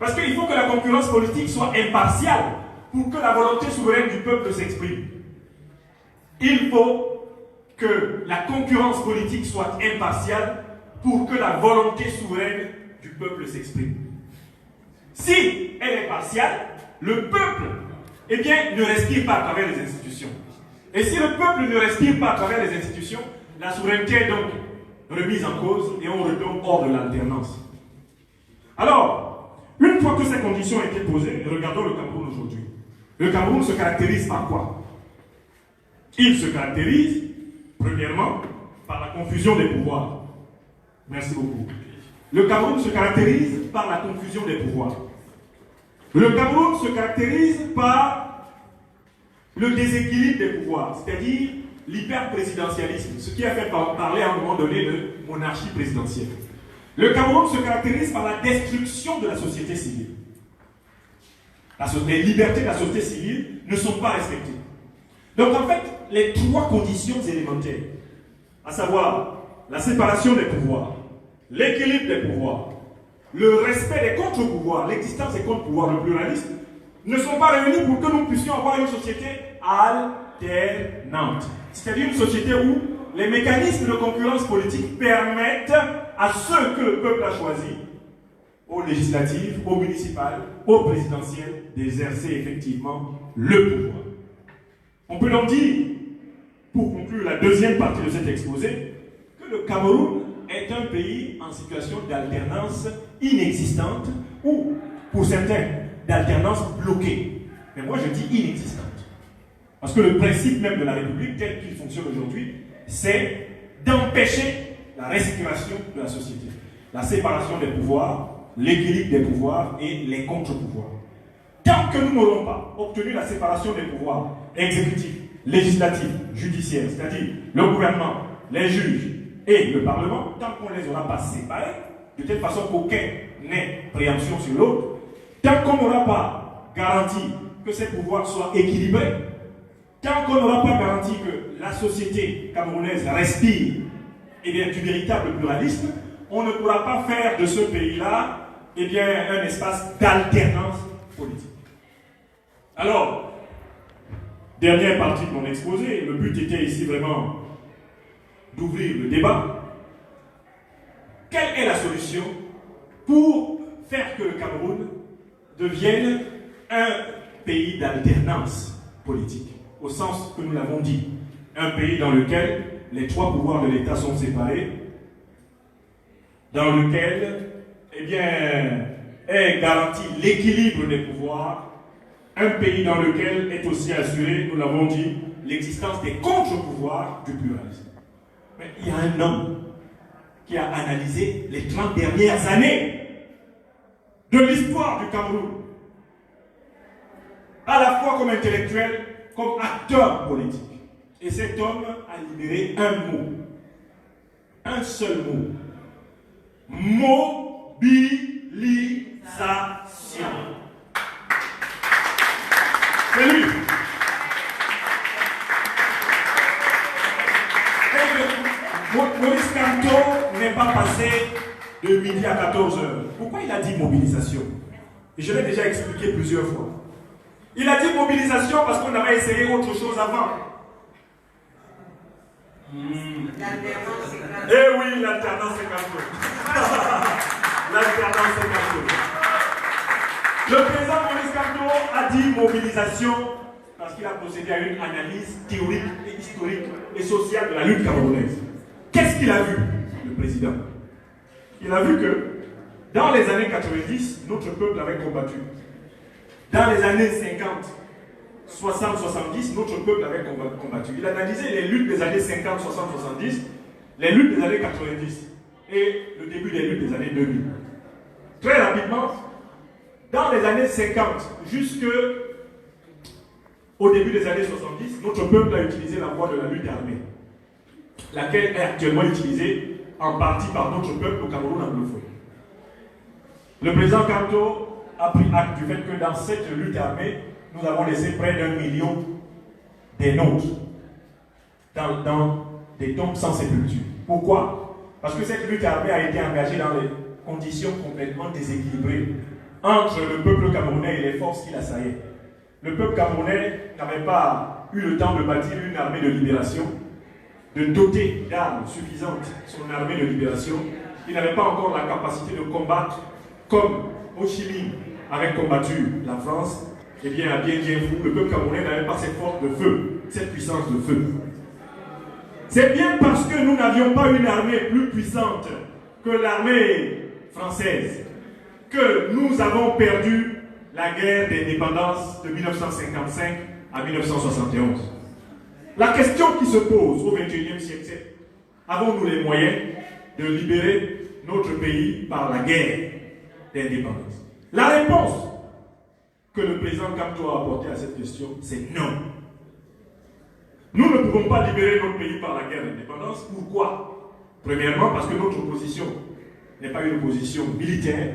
Parce qu'il faut que la concurrence politique soit impartiale pour que la volonté souveraine du peuple s'exprime. Il faut que la concurrence politique soit impartiale pour que la volonté souveraine du peuple s'exprime. Si elle est partiale, le peuple, eh bien, ne respire pas à travers les institutions. Et si le peuple ne respire pas à travers les institutions, la souveraineté est donc remise en cause et on retourne hors de l'alternance. Alors, une fois que ces conditions ont été posées, regardons le Cameroun aujourd'hui. Le Cameroun se caractérise par quoi? Il se caractérise, premièrement, par la confusion des pouvoirs. Merci beaucoup. Le Cameroun se caractérise par la confusion des pouvoirs. Le Cameroun se caractérise par le déséquilibre des pouvoirs, c'est-à-dire l'hyper-présidentialisme, ce qui a fait parler à un moment donné de monarchie présidentielle. Le Cameroun se caractérise par la destruction de la société civile. Les libertés de la société civile ne sont pas respectées. Donc en fait, les trois conditions élémentaires, à savoir la séparation des pouvoirs, l'équilibre des pouvoirs, le respect des contre-pouvoirs, l'existence des contre-pouvoirs, le pluralisme, ne sont pas réunis pour que nous puissions avoir une société alternante. C'est-à-dire une société où les mécanismes de concurrence politique permettent à ceux que le peuple a choisis, aux législatives, aux municipales, aux présidentielles, d'exercer effectivement le pouvoir. On peut donc dire, pour conclure la deuxième partie de cet exposé, que le Cameroun est un pays en situation d'alternance inexistante ou, pour certains, d'alternance bloquée. Mais moi je dis inexistante. Parce que le principe même de la République, tel qu'il fonctionne aujourd'hui, c'est d'empêcher la respiration de la société. La séparation des pouvoirs, l'équilibre des pouvoirs et les contre-pouvoirs. Tant que nous n'aurons pas obtenu la séparation des pouvoirs exécutifs, législatifs, judiciaires, c'est-à-dire le gouvernement, les juges et le Parlement, tant qu'on ne les aura pas séparés, de telle façon qu'aucun n'ait préemption sur l'autre, tant qu'on n'aura pas garanti que ces pouvoirs soient équilibrés, tant qu'on n'aura pas garanti que la société camerounaise respire du véritable pluralisme, on ne pourra pas faire de ce pays-là un espace d'alternance politique. Alors, dernière partie de mon exposé, le but était ici vraiment d'ouvrir le débat. Quelle est la solution pour faire que le Cameroun devienne un pays d'alternance politique, au sens que nous l'avons dit, un pays dans lequel les trois pouvoirs de l'État sont séparés, dans lequel est garanti l'équilibre des pouvoirs, un pays dans lequel est aussi assuré, nous l'avons dit, l'existence des contre-pouvoirs du pluralisme. Mais il y a un homme qui a analysé les 30 dernières années de l'histoire du Cameroun, à la fois comme intellectuel, comme acteur politique. Et cet homme a libéré un mot, un seul mot: mobilisation. C'est lui. Maurice Kamto n'est pas passé de midi à 14 heures. Pourquoi il a dit mobilisation? Et je l'ai déjà expliqué plusieurs fois. Il a dit mobilisation parce qu'on avait essayé autre chose avant. Eh oui, l'alternance c'est Kamto. L'alternance c'est Kamto. Le président Maurice Kamto a dit mobilisation parce qu'il a procédé à une analyse théorique et historique et sociale de la lutte camerounaise. Qu'est-ce qu'il a vu, le président? Il a vu que dans les années 90, notre peuple avait combattu. Dans les années 50, 60, 70, notre peuple avait combattu. Il a analysé les luttes des années 50, 60, 70, les luttes des années 90 et le début des luttes des années 2000. Très rapidement, dans les années 50 jusqu'au début des années 70, notre peuple a utilisé la voie de la lutte armée, laquelle est actuellement utilisée en partie par notre peuple au Cameroun anglophone. Le président Kamto a pris acte du fait que dans cette lutte armée, nous avons laissé près d'1 million des nôtres dans des tombes sans sépulture. Pourquoi? Parce que cette lutte armée a été engagée dans des conditions complètement déséquilibrées entre le peuple camerounais et les forces qui l'assaillaient. Le peuple camerounais n'avait pas eu le temps de bâtir une armée de libération, de doter d'armes suffisantes son armée de libération. Il n'avait pas encore la capacité de combattre comme Ho Chi Minh avait combattu la France. Eh bien, à Bien Bien Phu, le peuple camerounais n'avait pas cette force de feu, cette puissance de feu. C'est bien parce que nous n'avions pas une armée plus puissante que l'armée française que nous avons perdu la guerre d'indépendance de 1955 à 1971. La question qui se pose au XXIe siècle, c'est: avons-nous les moyens de libérer notre pays par la guerre d'indépendance? La réponse que le président Kamto a apportée à cette question, c'est non. Nous ne pouvons pas libérer notre pays par la guerre d'indépendance. Pourquoi? Premièrement, parce que notre opposition n'est pas une opposition militaire.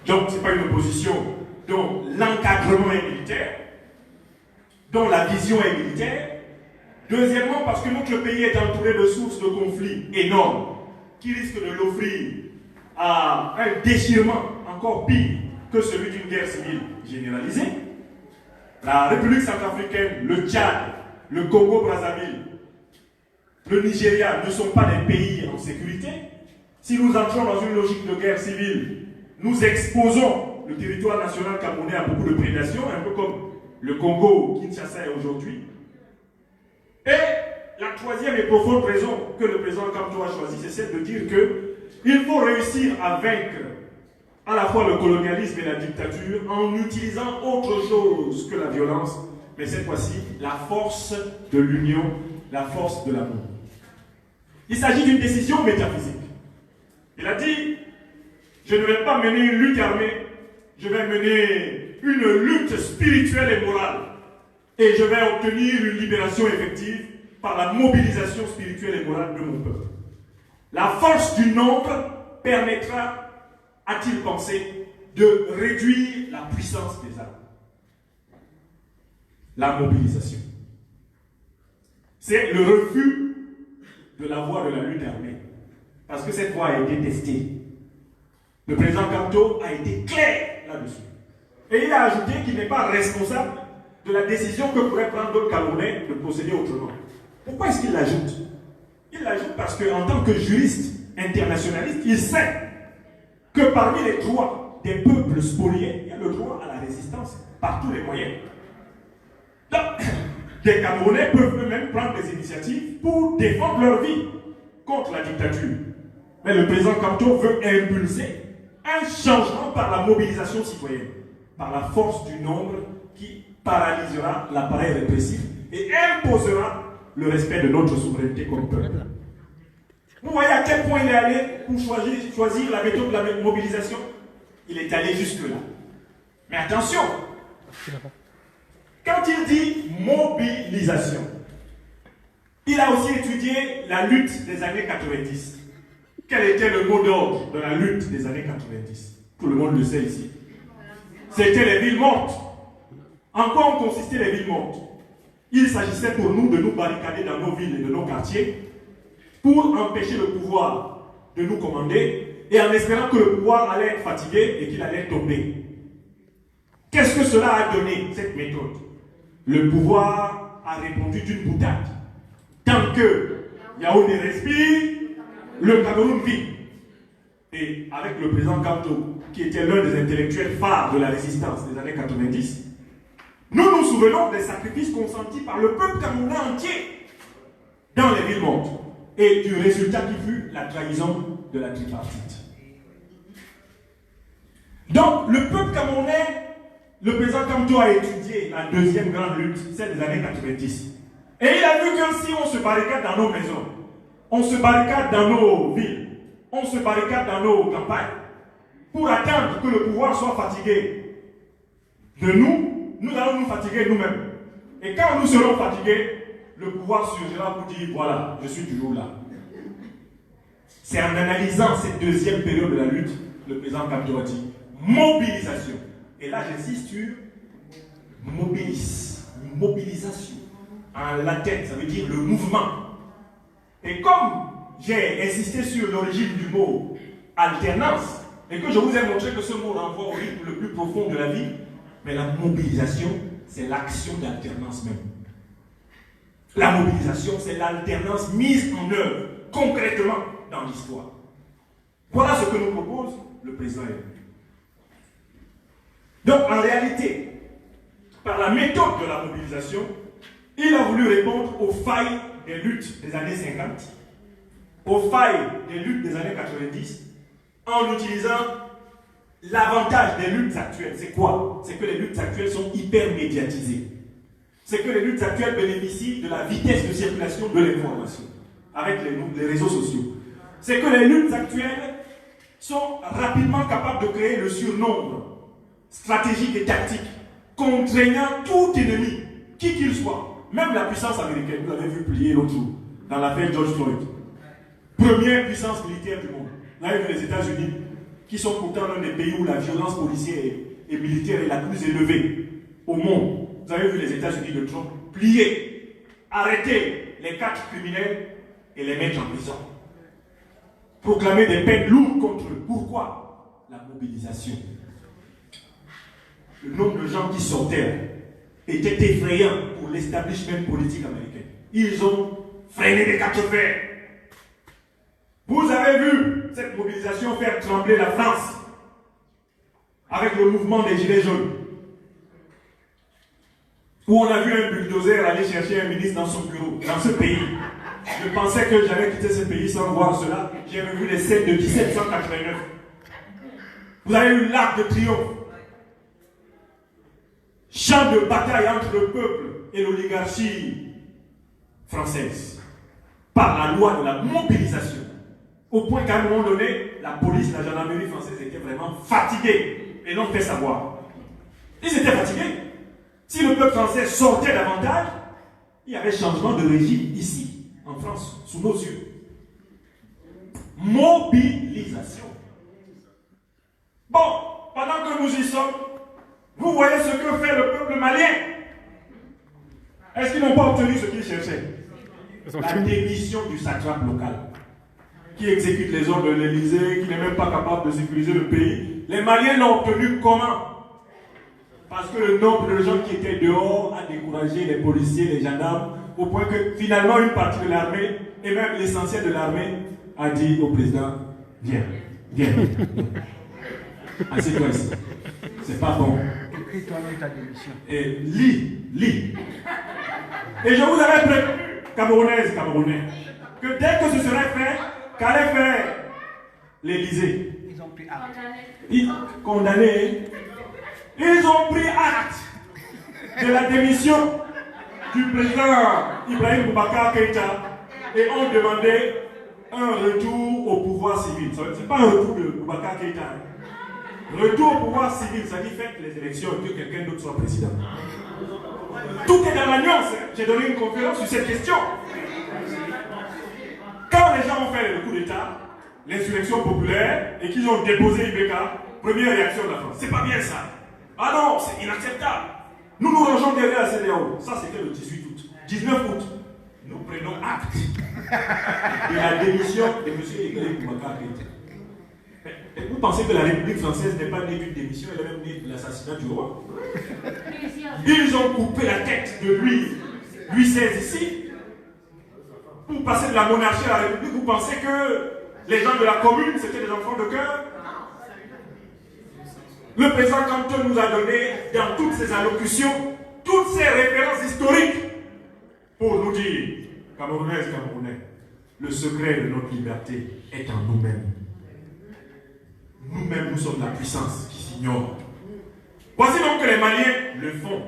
Donc, ce n'est pas une opposition dont l'encadrement est militaire, dont la vision est militaire. Deuxièmement, parce que notre pays est entouré de sources de conflits énormes qui risquent de l'offrir à un déchirement encore pire que celui d'une guerre civile généralisée. La République centrafricaine, le Tchad, le Congo-Brazzaville, le Nigeria ne sont pas des pays en sécurité. Si nous entrons dans une logique de guerre civile, nous exposons le territoire national camerounais à beaucoup de prédation, un peu comme le Congo, Kinshasa est aujourd'hui. Et la troisième et profonde raison que le président Kamto a choisi, c'est celle de dire qu'il faut réussir à vaincre à la fois le colonialisme et la dictature en utilisant autre chose que la violence, mais cette fois-ci, la force de l'union, la force de l'amour. Il s'agit d'une décision métaphysique. Il a dit, je ne vais pas mener une lutte armée, je vais mener une lutte spirituelle et morale. Et je vais obtenir une libération effective par la mobilisation spirituelle et morale de mon peuple. La force du nombre permettra, a-t-il pensé, de réduire la puissance des armes. La mobilisation. C'est le refus de la voie de la lutte armée. Parce que cette voie a été testée. Le président Kamto a été clair là-dessus. Et il a ajouté qu'il n'est pas responsable de la décision que pourraient prendre d'autres Camerounais de procéder autrement. Pourquoi est-ce qu'il l'ajoute? Il l'ajoute parce qu'en tant que juriste internationaliste, il sait que parmi les droits des peuples spoliés, il y a le droit à la résistance par tous les moyens. Donc, des Camerounais peuvent eux-mêmes prendre des initiatives pour défendre leur vie contre la dictature. Mais le président Kamto veut impulser un changement par la mobilisation citoyenne, par la force du nombre qui paralysera l'appareil répressif et imposera le respect de notre souveraineté comme peuple. Vous voyez à quel point il est allé pour choisir la méthode de la mobilisation? Il est allé jusque-là. Mais attention, quand il dit mobilisation, il a aussi étudié la lutte des années 90. Quel était le mot d'ordre de la lutte des années 90? Tout le monde le sait ici. C'était les villes mortes. En quoi ont consisté les villes mortes? Il s'agissait pour nous de nous barricader dans nos villes et de nos quartiers pour empêcher le pouvoir de nous commander et en espérant que le pouvoir allait être fatigué et qu'il allait tomber. Qu'est-ce que cela a donné, cette méthode? Le pouvoir a répondu d'une boutade. Tant que Yaoundé respire, le Cameroun vit. Et avec le président Kamto, qui était l'un des intellectuels phares de la résistance des années 90, nous nous souvenons des sacrifices consentis par le peuple camerounais entier dans les villes mortes et du résultat qui fut la trahison de la tripartite. Donc, le peuple camerounais, le président Kamto a étudié la deuxième grande lutte, celle des années 90. Et il a vu que si on se barricade dans nos maisons, on se barricade dans nos villes, on se barricade dans nos campagnes, pour attendre que le pouvoir soit fatigué de nous, nous allons nous fatiguer nous-mêmes. Et quand nous serons fatigués, le pouvoir surgira pour dire, voilà, je suis toujours là. C'est en analysant cette deuxième période de la lutte, le président Kamto a dit, mobilisation. Et là, j'insiste sur mobilisation. En latin, ça veut dire le mouvement. Et comme j'ai insisté sur l'origine du mot alternance, et que je vous ai montré que ce mot renvoie au rythme le plus profond de la vie, mais la mobilisation, c'est l'action d'alternance même. La mobilisation, c'est l'alternance mise en œuvre concrètement dans l'histoire. Voilà ce que nous propose le président. Donc, en réalité, par la méthode de la mobilisation, il a voulu répondre aux failles des luttes des années 50, aux failles des luttes des années 90, en utilisant l'avantage des luttes actuelles. C'est quoi? C'est que les luttes actuelles sont hyper médiatisées. C'est que les luttes actuelles bénéficient de la vitesse de circulation de l'information avec les réseaux sociaux. c'est que les luttes actuelles sont rapidement capables de créer le surnombre stratégique et tactique, contraignant tout ennemi, qui qu'il soit, même la puissance américaine. Vous l'avez vu plier l'autre jour, dans l'affaire George Floyd. Première puissance militaire du monde. Vous avez vu les États-Unis, qui sont pourtant l'un des pays où la violence policière et militaire est la plus élevée au monde. Vous avez vu les États-Unis de Trump plier, arrêter les 4 criminels et les mettre en prison. Proclamer des peines lourdes contre eux. Pourquoi? La mobilisation. Le nombre de gens qui sortaient était effrayant pour l'establishment politique américain. Ils ont freiné les 4 fers. Vous avez vu cette mobilisation faire trembler la France avec le mouvement des Gilets jaunes, où on a vu un bulldozer aller chercher un ministre dans son bureau, dans ce pays. Je pensais que j'allais quitter ce pays sans voir cela. J'ai revu les scènes de 1789. Vous avez eu l'arc de triomphe. Champ de bataille entre le peuple et l'oligarchie française. Par la loi de la mobilisation. Au point qu'à un moment donné, la police, la gendarmerie française étaient vraiment fatigués. Et l'ont fait savoir. Ils étaient fatigués. Si le peuple français sortait davantage, il y avait changement de régime ici, en France, sous nos yeux. Mobilisation. Bon, pendant que nous y sommes, vous voyez ce que fait le peuple malien. Est-ce qu'ils n'ont pas obtenu ce qu'ils cherchaient? La démission du satrape local, qui exécute les ordres de l'Élysée, qui n'est même pas capable de sécuriser le pays. Les Maliens l'ont obtenu comment? Parce que le nombre de gens qui étaient dehors a découragé les policiers, les gendarmes, au point que finalement une partie de l'armée, et même l'essentiel de l'armée, a dit au président, viens, viens. Assieds-toi ici. C'est pas bon. Écris toi-même ta démission. Et lis. Et je vous avais prévenu, Camerounaises, Camerounais, que dès que ce serait fait, qu'allait faire l'Élysée? Ils ont pris acte. Condamnés. Ils ont pris acte de la démission du président Ibrahim Boubacar Keïta et ont demandé un retour au pouvoir civil. Ce n'est pas un retour de Boubacar Keïta. Retour au pouvoir civil, ça dit faites les élections et que quelqu'un d'autre soit président. Tout est dans la nuance. J'ai donné une conférence sur cette question. Quand les gens ont fait le coup d'État, l'insurrection populaire, et qu'ils ont déposé Ibeka, première réaction de la France. C'est pas bien ça. Ah non, c'est inacceptable. Nous nous rangeons derrière la CEDEAO. Ça, c'était le 18 août. 19 août, nous prenons acte de la démission de M. Ibrahim Boubacar Keïta. Vous pensez que la République française n'est pas née d'une démission, elle est même née de l'assassinat du roi? Ils ont coupé la tête de Louis XVI ici. Pour passer de la monarchie à la République, vous pensez que les gens de la commune, c'était des enfants de cœur? Le président Canton nous a donné, dans toutes ses allocutions, toutes ces références historiques pour nous dire, Camerounaises, Camerounais, le secret de notre liberté est en nous-mêmes. Nous-mêmes, nous sommes la puissance qui s'ignore. Voici donc que les Maliens le font.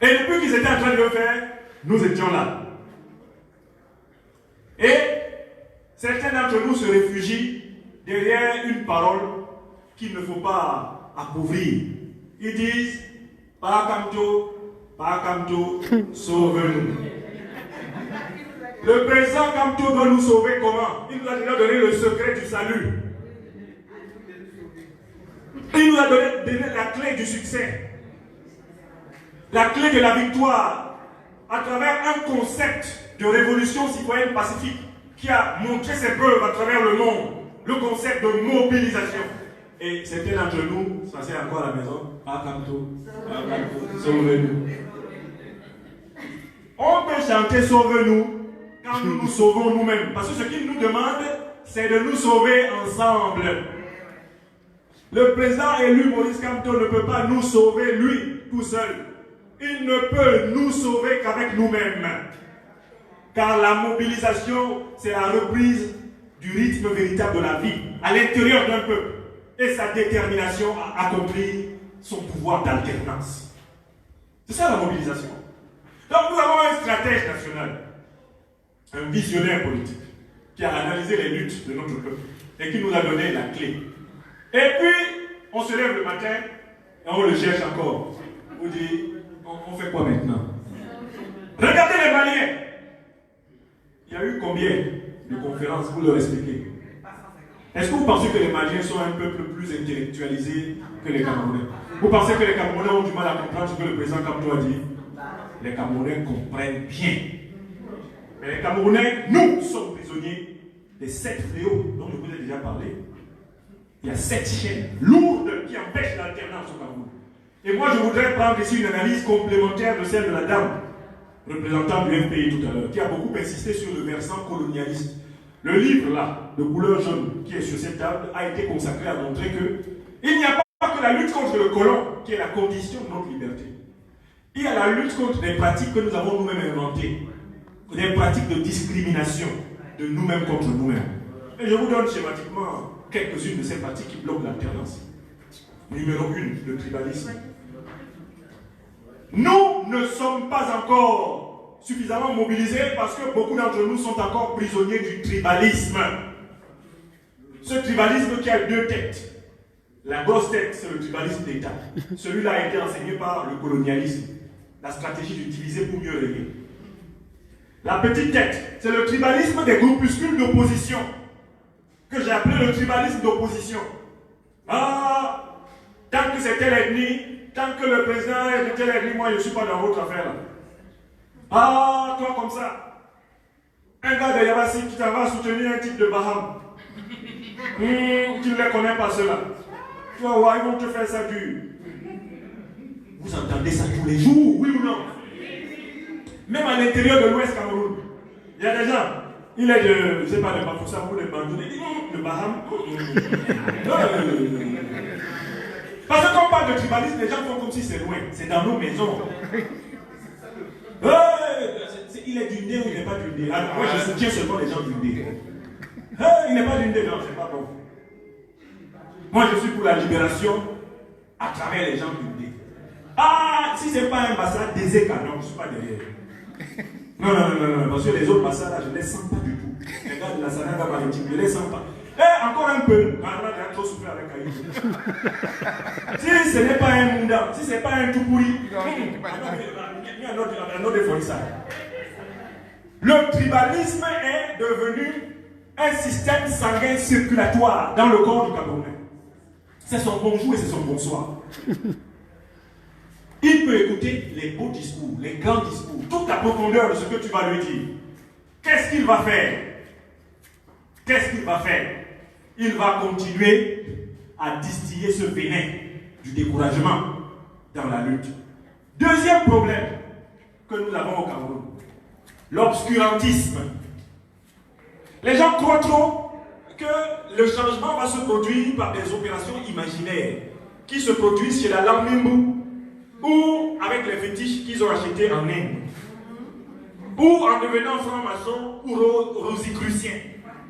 Et depuis qu'ils étaient en train de le faire, nous étions là. Et certains d'entre nous se réfugient derrière une parole qu'il ne faut pas appauvrir. Ils disent Pas Kamto, sauve-nous. Le président Kamto doit nous sauver comment? Il nous a déjà donné le secret du salut. Il nous a donné la clé du succès. La clé de la victoire à travers un concept de révolution citoyenne pacifique qui a montré ses preuves à travers le monde. Le concept de mobilisation. Et certains d'entre nous, ça c'est encore à la maison, sauve-nous. On peut chanter sauve-nous quand nous nous sauvons nous-mêmes. Parce que ce qu'il nous demande, c'est de nous sauver ensemble. Le président élu Maurice Kamto ne peut pas nous sauver lui tout seul. Il ne peut nous sauver qu'avec nous-mêmes. Car la mobilisation, c'est la reprise du rythme véritable de la vie à l'intérieur d'un peuple et sa détermination à accomplir son pouvoir d'alternance. C'est ça la mobilisation. Donc nous avons un stratège national, un visionnaire politique, qui a analysé les luttes de notre peuple et qui nous a donné la clé. Et puis, on se lève le matin et on le cherche encore. On dit, on fait quoi maintenant? Regardez les Maliens. Il y a eu combien de conférences pour leur expliquer? Est-ce que vous pensez que les Maliens sont un peuple plus intellectualisé que les Camerounais? Vous pensez que les Camerounais ont du mal à comprendre ce que le président Kamto a dit? Les Camerounais comprennent bien. Mais les Camerounais, nous sommes prisonniers des 7 fléaux dont je vous ai déjà parlé. Il y a 7 chaînes lourdes qui empêchent l'alternance au Cameroun. Et moi, je voudrais prendre ici une analyse complémentaire de celle de la dame, représentante du FPI tout à l'heure, qui a beaucoup insisté sur le versant colonialiste. Le livre, là, de couleur jaune, qui est sur cette table, a été consacré à montrer que il n'y a pas que la lutte contre le colon qui est la condition de notre liberté. Il y a la lutte contre des pratiques que nous avons nous-mêmes inventées, des pratiques de discrimination de nous-mêmes contre nous-mêmes. Et je vous donne schématiquement quelques-unes de ces pratiques qui bloquent l'alternance. Numéro 1, le tribalisme. Nous ne sommes pas encore suffisamment mobilisés parce que beaucoup d'entre nous sont encore prisonniers du tribalisme. Ce tribalisme qui a 2 têtes. La grosse tête, c'est le tribalisme d'État. Celui-là a été enseigné par le colonialisme. La stratégie d'utiliser pour mieux régler. La petite tête, c'est le tribalisme des groupuscules d'opposition, que j'ai appelé le tribalisme d'opposition. Ah, tant que c'est telle ethnie, tant que le président est de telle ethnie, moi je ne suis pas dans votre affaire là. Ah, toi comme ça, un gars de Yabassi qui t'en va soutenir un type de Baham. Tu ne les connais pas ceux-là. Tu vas voir, ils vont te faire ça dur. Vous entendez ça tous les jours, oui ou non? Même à l'intérieur de l'Ouest Cameroun, il y a des gens, il est de, je ne sais pas, de Bafoussa ou de Bandoune, il dit le Baham. Parce que quand on parle de tribalisme, les gens font comme si c'est loin, c'est dans nos maisons. Il est du nez ou il n'est pas du nez? Alors, moi je soutiens seulement les gens du nez. Il n'est pas du nez, non, c'est pas bon. Moi je suis pour la libération à travers les gens du nez. Ah, si ce n'est pas un Bassa Déseka, non, je ne suis pas derrière. Non, parce que les autres Bassa là, je ne les sens pas du tout. Les gars de la Sananga maritime, je ne les sens pas. Encore un peu. Maintenant, j'ai trop souffert avec Aïe. Si ce n'est pas un Munda, si ce n'est pas un Toupouri, il y a un autre défonçage. Le tribalisme est devenu un système sanguin circulatoire dans le corps du Camerounais. C'est son bonjour et c'est son bonsoir. Il peut écouter les beaux discours, les grands discours, toute la profondeur de ce que tu vas lui dire. Qu'est-ce qu'il va faire? Qu'est-ce qu'il va faire? Il va continuer à distiller ce venin du découragement dans la lutte. Deuxième problème que nous avons au Cameroun, l'obscurantisme. Les gens croient trop que le changement va se produire par des opérations imaginaires qui se produisent chez la Lambimbu ou avec les fétiches qu'ils ont achetés en Inde, ou en devenant franc-maçon ou rosicrucien.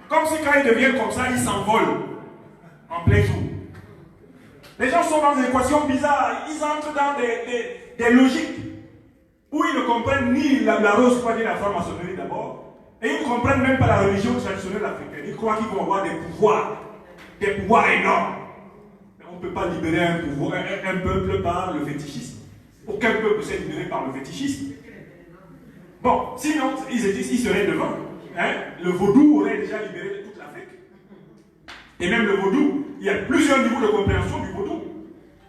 Comme si quand ils deviennent comme ça, ils s'envolent en plein jour. Les gens sont dans des équations bizarres, ils entrent dans des logiques où ils ne comprennent ni la rose ni la franc-maçonnerie d'abord, et ils ne comprennent même pas la religion traditionnelle africaine. Ils croient qu'ils vont avoir des pouvoirs énormes. Mais on ne peut pas libérer un peuple par le fétichisme. Aucun peuple s'est libéré par le fétichisme. Bon, sinon, ils seraient devant. Le vaudou aurait déjà libéré toute l'Afrique. Et même le vaudou, il y a plusieurs niveaux de compréhension du vaudou.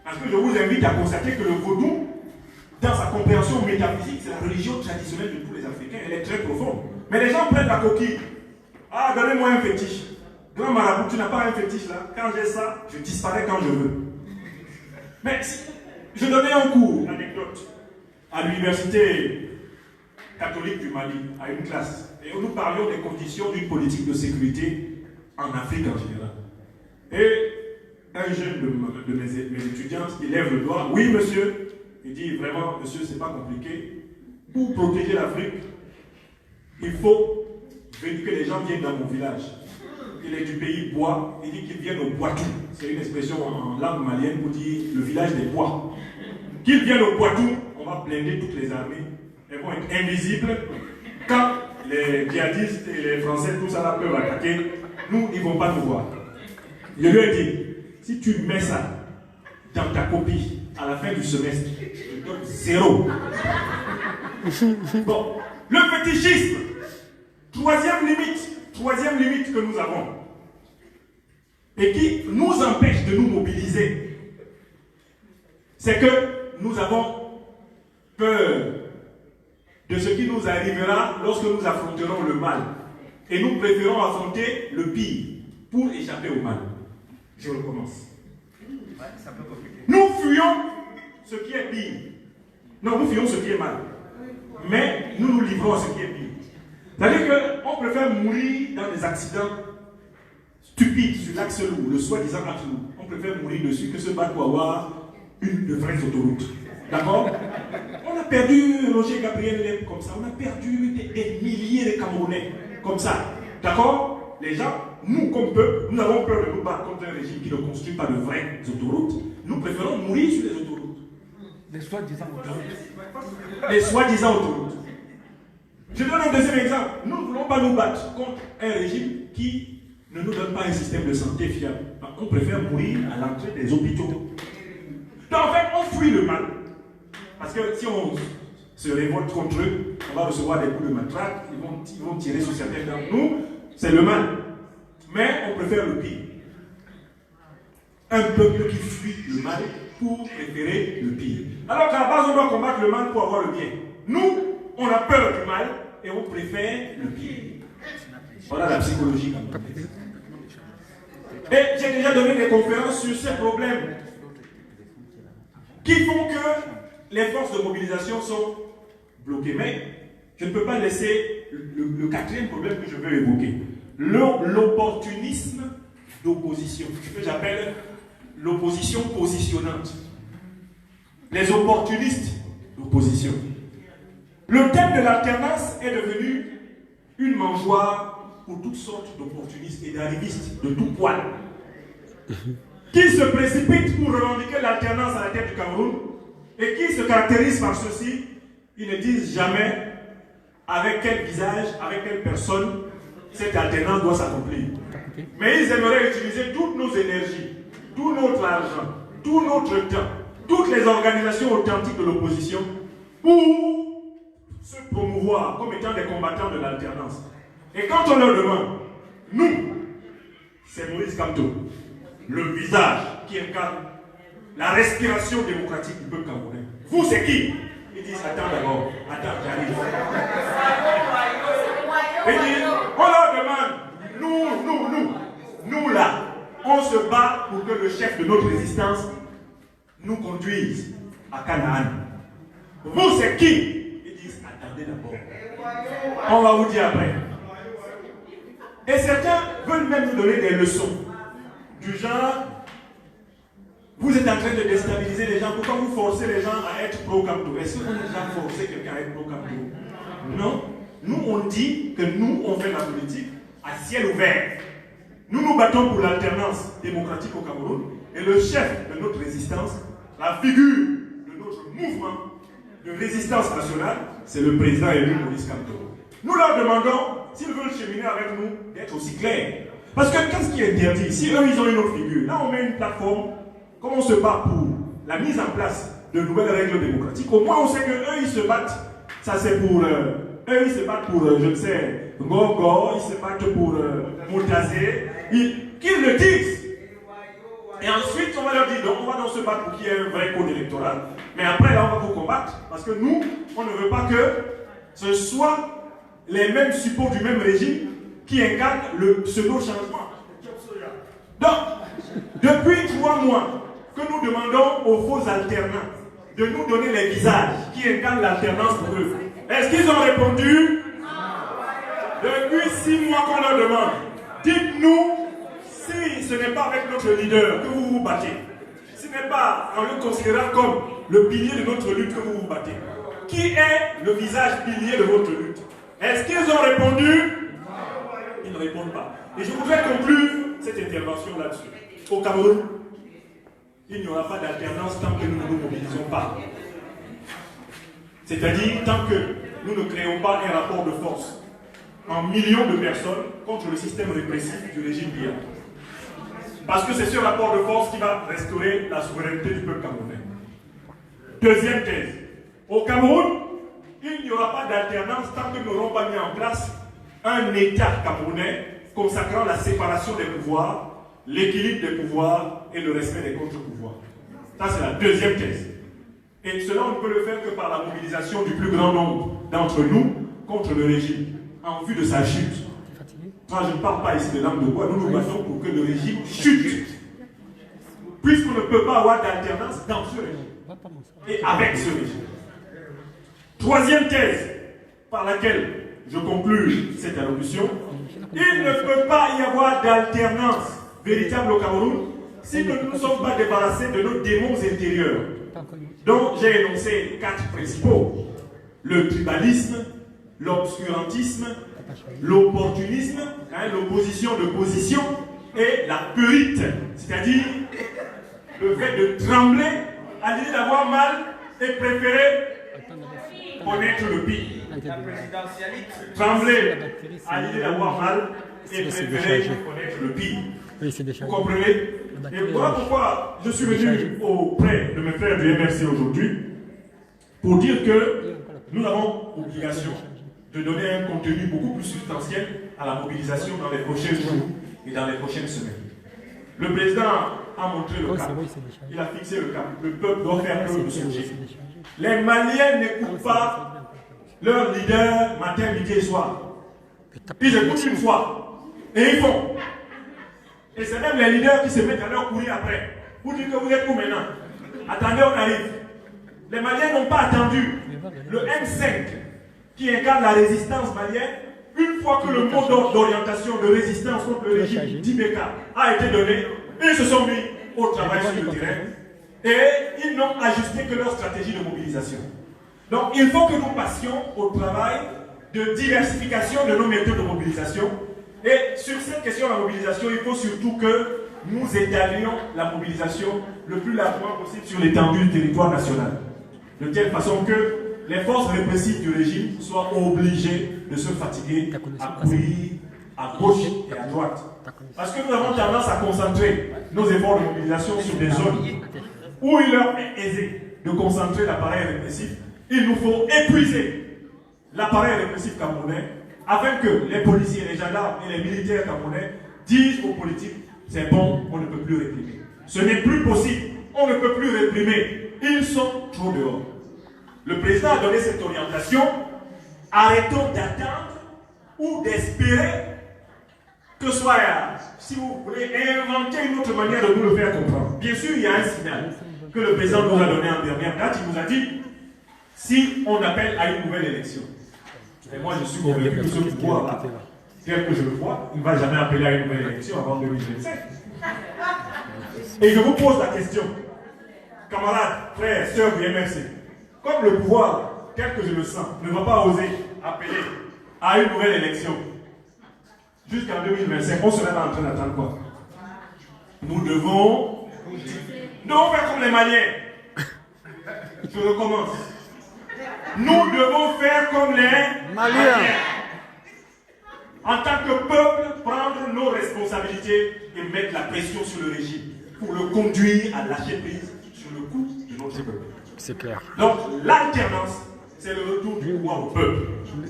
Parce que je vous invite à constater que le vaudou, dans sa compréhension métaphysique, c'est la religion traditionnelle de tous les Africains. Elle est très profonde. Mais les gens prennent la coquille. Ah, donnez-moi un fétiche. Grand marabout, tu n'as pas un fétiche là. Quand j'ai ça, je disparais quand je veux. Mais je donnais un cours, anecdote, à l'université catholique du Mali, à une classe. Et nous parlions des conditions d'une politique de sécurité en Afrique en général. Et un jeune de mes étudiants, il lève le doigt. Oui, monsieur. Il dit vraiment, monsieur, c'est pas compliqué. Pour protéger l'Afrique, il faut que les gens viennent dans mon village. Il est du pays Bois. Il dit qu'ils viennent au Poitou. C'est une expression en langue malienne pour dire le village des Bois. Qu'ils viennent au Poitou, on va blinder toutes les armées. Elles vont être invisibles. Quand les djihadistes et les Français, tout ça là peuvent attaquer, nous, ils ne vont pas nous voir. Je lui ai dit, si tu mets ça dans ta copie à la fin du semestre, je te donne 0. Bon, le fétichisme, troisième limite que nous avons, et qui nous empêche de nous mobiliser, c'est que nous avons peur de ce qui nous arrivera lorsque nous affronterons le mal. Et nous préférons affronter le pire pour échapper au mal. Je recommence. Nous fuyons ce qui est pire. Non, nous fuyons ce qui est mal. Mais nous nous livrons à ce qui est pire. C'est-à-dire qu'on préfère mourir dans des accidents stupides sur l'axe lourd, le soi-disant axe lourd. On préfère mourir dessus que se battre pour avoir une de vraies autoroutes. D'accord? On a perdu Roger Gabriel Lep comme ça. On a perdu des milliers de Camerounais comme ça. D'accord? Les gens, nous comme peuple, nous avons peur de nous battre contre un régime qui ne construit pas de vraies autoroutes. Nous préférons mourir sur les autoroutes. Les soi-disant autoroutes. Les soi-disant autoroutes. Je donne un deuxième exemple. Nous ne voulons pas nous battre contre un régime qui ne nous donne pas un système de santé fiable. On préfère mourir à l'entrée des hôpitaux. Donc en fait, on fuit le mal. Parce que si on se révolte contre eux, on va recevoir des coups de matraque, ils vont tirer sur certains d'entre nous. C'est le mal. Mais on préfère le pire. Un peuple qui fuit le mal pour préférer le pire. Alors qu'à la base, on doit combattre le mal pour avoir le bien. Nous, on a peur du mal et on préfère le pire. Voilà la psychologie. Et j'ai déjà donné des conférences sur ces problèmes qui font que les forces de mobilisation sont bloquées. Mais je ne peux pas laisser le quatrième problème que je veux évoquer. L'opportunisme d'opposition. Ce que j'appelle l'opposition positionnante. Les opportunistes d'opposition. Le thème de l'alternance est devenu une mangeoire pour toutes sortes d'opportunistes et d'arrivistes de tout poil qui se précipitent pour revendiquer l'alternance à la tête du Cameroun et qui se caractérisent par ceci. Ils ne disent jamais avec quel visage, avec quelle personne cette alternance doit s'accomplir. Mais ils aimeraient utiliser toutes nos énergies, tout notre argent, tout notre temps, toutes les organisations authentiques de l'opposition pour se promouvoir comme étant des combattants de l'alternance. Et quand on leur demande, nous, c'est Maurice Kamto, le visage qui incarne la respiration démocratique du peuple camerounais. Vous, c'est qui? Ils disent, attends d'abord, attends, j'arrive. On leur demande, nous là, on se bat pour que le chef de notre résistance nous conduise à Canaan. Vous, c'est qui? Ils disent, attendez d'abord. On va vous dire après. Et certains veulent même nous donner des leçons. Du genre, vous êtes en train de déstabiliser les gens. Pourquoi vous forcez les gens à être pro-Kamto? Est-ce que vous avez déjà forcé quelqu'un à être pro-Kamto? Non. Nous, on dit que nous, on fait la politique à ciel ouvert. Nous nous battons pour l'alternance démocratique au Cameroun. Et le chef de notre résistance, la figure de notre mouvement de résistance nationale, c'est le président élu Maurice Kamto. Nous leur demandons, s'ils veulent cheminer avec nous, d'être aussi clairs. Parce que qu'est-ce qui est interdit? Si eux, ils ont une autre figure, là on met une plateforme, comme on se bat pour la mise en place de nouvelles règles démocratiques, au moins on sait qu'eux, ils se battent, ça c'est pour... eux, ils se battent pour, je ne sais, Gogo, ils se battent pour Moutazé, qu'ils le disent. Et ensuite, on va leur dire, donc on va donc se battre pour qu'il y ait un vrai code électoral. Mais après, là, on va vous combattre. Parce que nous, on ne veut pas que ce soit les mêmes supports du même régime qui incarnent le pseudo-changement. Donc, depuis 3 mois que nous demandons aux faux alternants de nous donner les visages qui incarnent l'alternance pour eux, est-ce qu'ils ont répondu? Depuis 6 mois qu'on leur demande, dites-nous si ce n'est pas avec notre leader que vous vous battez, ce n'est pas en le considérant comme le pilier de notre lutte que vous vous battez. Qui est le visage pilier de votre lutte? Est-ce qu'ils ont répondu? Ils ne répondent pas. Et je voudrais conclure cette intervention là-dessus. Au Cameroun, il n'y aura pas d'alternance tant que nous ne nous mobilisons pas. C'est-à-dire tant que nous ne créons pas un rapport de force en millions de personnes contre le système répressif du régime Biya. Parce que c'est ce rapport de force qui va restaurer la souveraineté du peuple camerounais. Deuxième thèse. Au Cameroun, il n'y aura pas d'alternance tant que nous n'aurons pas mis en place un État camerounais consacrant la séparation des pouvoirs, l'équilibre des pouvoirs et le respect des contre-pouvoirs. Ça, c'est la deuxième thèse. Et cela, on ne peut le faire que par la mobilisation du plus grand nombre d'entre nous contre le régime, en vue de sa chute. Moi, je ne parle pas ici de langue de bois, nous nous battons pour que le régime chute. Puisqu'on ne peut pas avoir d'alternance dans ce régime et avec ce régime. Troisième thèse par laquelle je conclue cette allocution, il ne peut pas y avoir d'alternance véritable au Cameroun si nous ne nous sommes pas débarrassés de nos démons intérieurs, dont j'ai énoncé 4 principaux: le tribalisme, l'obscurantisme, l'opportunisme, l'opposition de position et la purite, c'est-à-dire le fait de trembler à l'idée d'avoir mal et préférer connaître le pire. Trembler à l'idée d'avoir mal et préférer connaître le pire. Vous comprenez? Et voilà pourquoi je suis venu auprès de mes frères du MRC aujourd'hui pour dire que nous avons obligation de donner un contenu beaucoup plus substantiel à la mobilisation dans les prochains jours et dans les prochaines semaines. Le président a montré le cap, il a fixé le cap. Le peuple doit faire preuve de soutien. Les Maliens n'écoutent pas leur leader matin, midi et soir. Ils écoutent une fois et ils font. Et c'est même les leaders qui se mettent à leur courir après. Vous dites que vous êtes où maintenant? Attendez, on arrive. Les Maliens n'ont pas attendu le M5 qui incarne la résistance malienne. Une fois que le mot d'orientation de résistance contre le régime d'Ibeka a été donné, ils se sont mis au travail sur le terrain et ils n'ont ajusté que leur stratégie de mobilisation. Donc il faut que nous passions au travail de diversification de nos méthodes de mobilisation. Et sur cette question de la mobilisation, il faut surtout que nous étalions la mobilisation le plus largement possible sur l'étendue du territoire national. De telle façon que les forces répressives du régime soient obligées de se fatiguer à courir à gauche et à droite. Parce que nous avons tendance à concentrer nos efforts de mobilisation sur des zones où il leur est aisé de concentrer l'appareil répressif. Il nous faut épuiser l'appareil répressif camerounais afin que les policiers, les gendarmes et les militaires camerounais disent aux politiques: c'est bon, on ne peut plus réprimer. Ce n'est plus possible, on ne peut plus réprimer. Ils sont trop dehors. Le président a donné cette orientation. Arrêtons d'attendre ou d'espérer que soit, si vous voulez, inventer une autre manière de nous le faire comprendre. Bien sûr, il y a un signal que le président nous a donné en dernière date. Il nous a dit: si on appelle à une nouvelle élection. Et moi, je suis convaincu que ce pouvoir-là, tel que je le vois, il ne va jamais appeler à une nouvelle élection avant 2025. Et je vous pose la question, camarades, frères, sœurs du MRC, comme le pouvoir, tel que je le sens, ne va pas oser appeler à une nouvelle élection jusqu'en 2025, on serait en train d'attendre quoi? Nous devons faire comme les Maliens. Je recommence. Nous devons faire comme les Maliens. En tant que peuple, prendre nos responsabilités et mettre la pression sur le régime pour le conduire à lâcher prise sur le coût de notre peuple. C'est clair. Donc l'alternance, c'est le retour du pouvoir au peuple.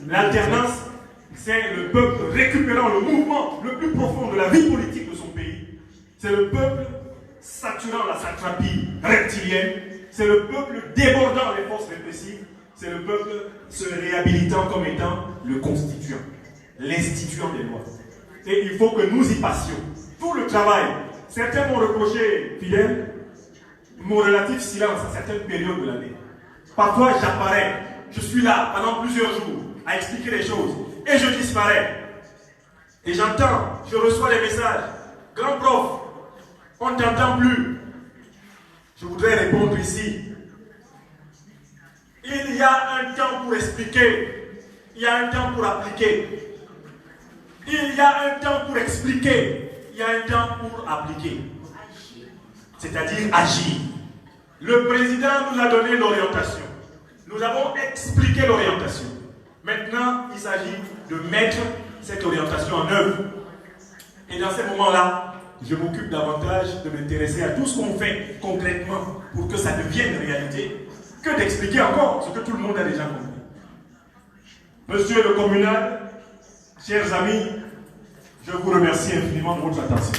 L'alternance, c'est le peuple récupérant le mouvement le plus profond de la vie politique de son pays. C'est le peuple saturant la satrapie reptilienne. C'est le peuple débordant les forces répressives. C'est le peuple se réhabilitant comme étant le constituant, l'instituant des lois. Et il faut que nous y passions. Tout le travail. Certains m'ont reproché, Fidèle, mon relatif silence à certaines périodes de l'année. Parfois, j'apparais, je suis là pendant plusieurs jours à expliquer les choses et je disparais. Et j'entends, je reçois des messages. Grand prof, on ne t'entend plus. Je voudrais répondre ici. Il y a un temps pour expliquer. Il y a un temps pour appliquer. Il y a un temps pour expliquer. Il y a un temps pour appliquer. C'est-à-dire agir. Le président nous a donné l'orientation. Nous avons expliqué l'orientation. Maintenant, il s'agit de mettre cette orientation en œuvre. Et dans ces moments-là, je m'occupe davantage de m'intéresser à tout ce qu'on fait concrètement pour que ça devienne réalité, que d'expliquer encore ce que tout le monde a déjà compris. Monsieur le communal, chers amis, je vous remercie infiniment de votre attention.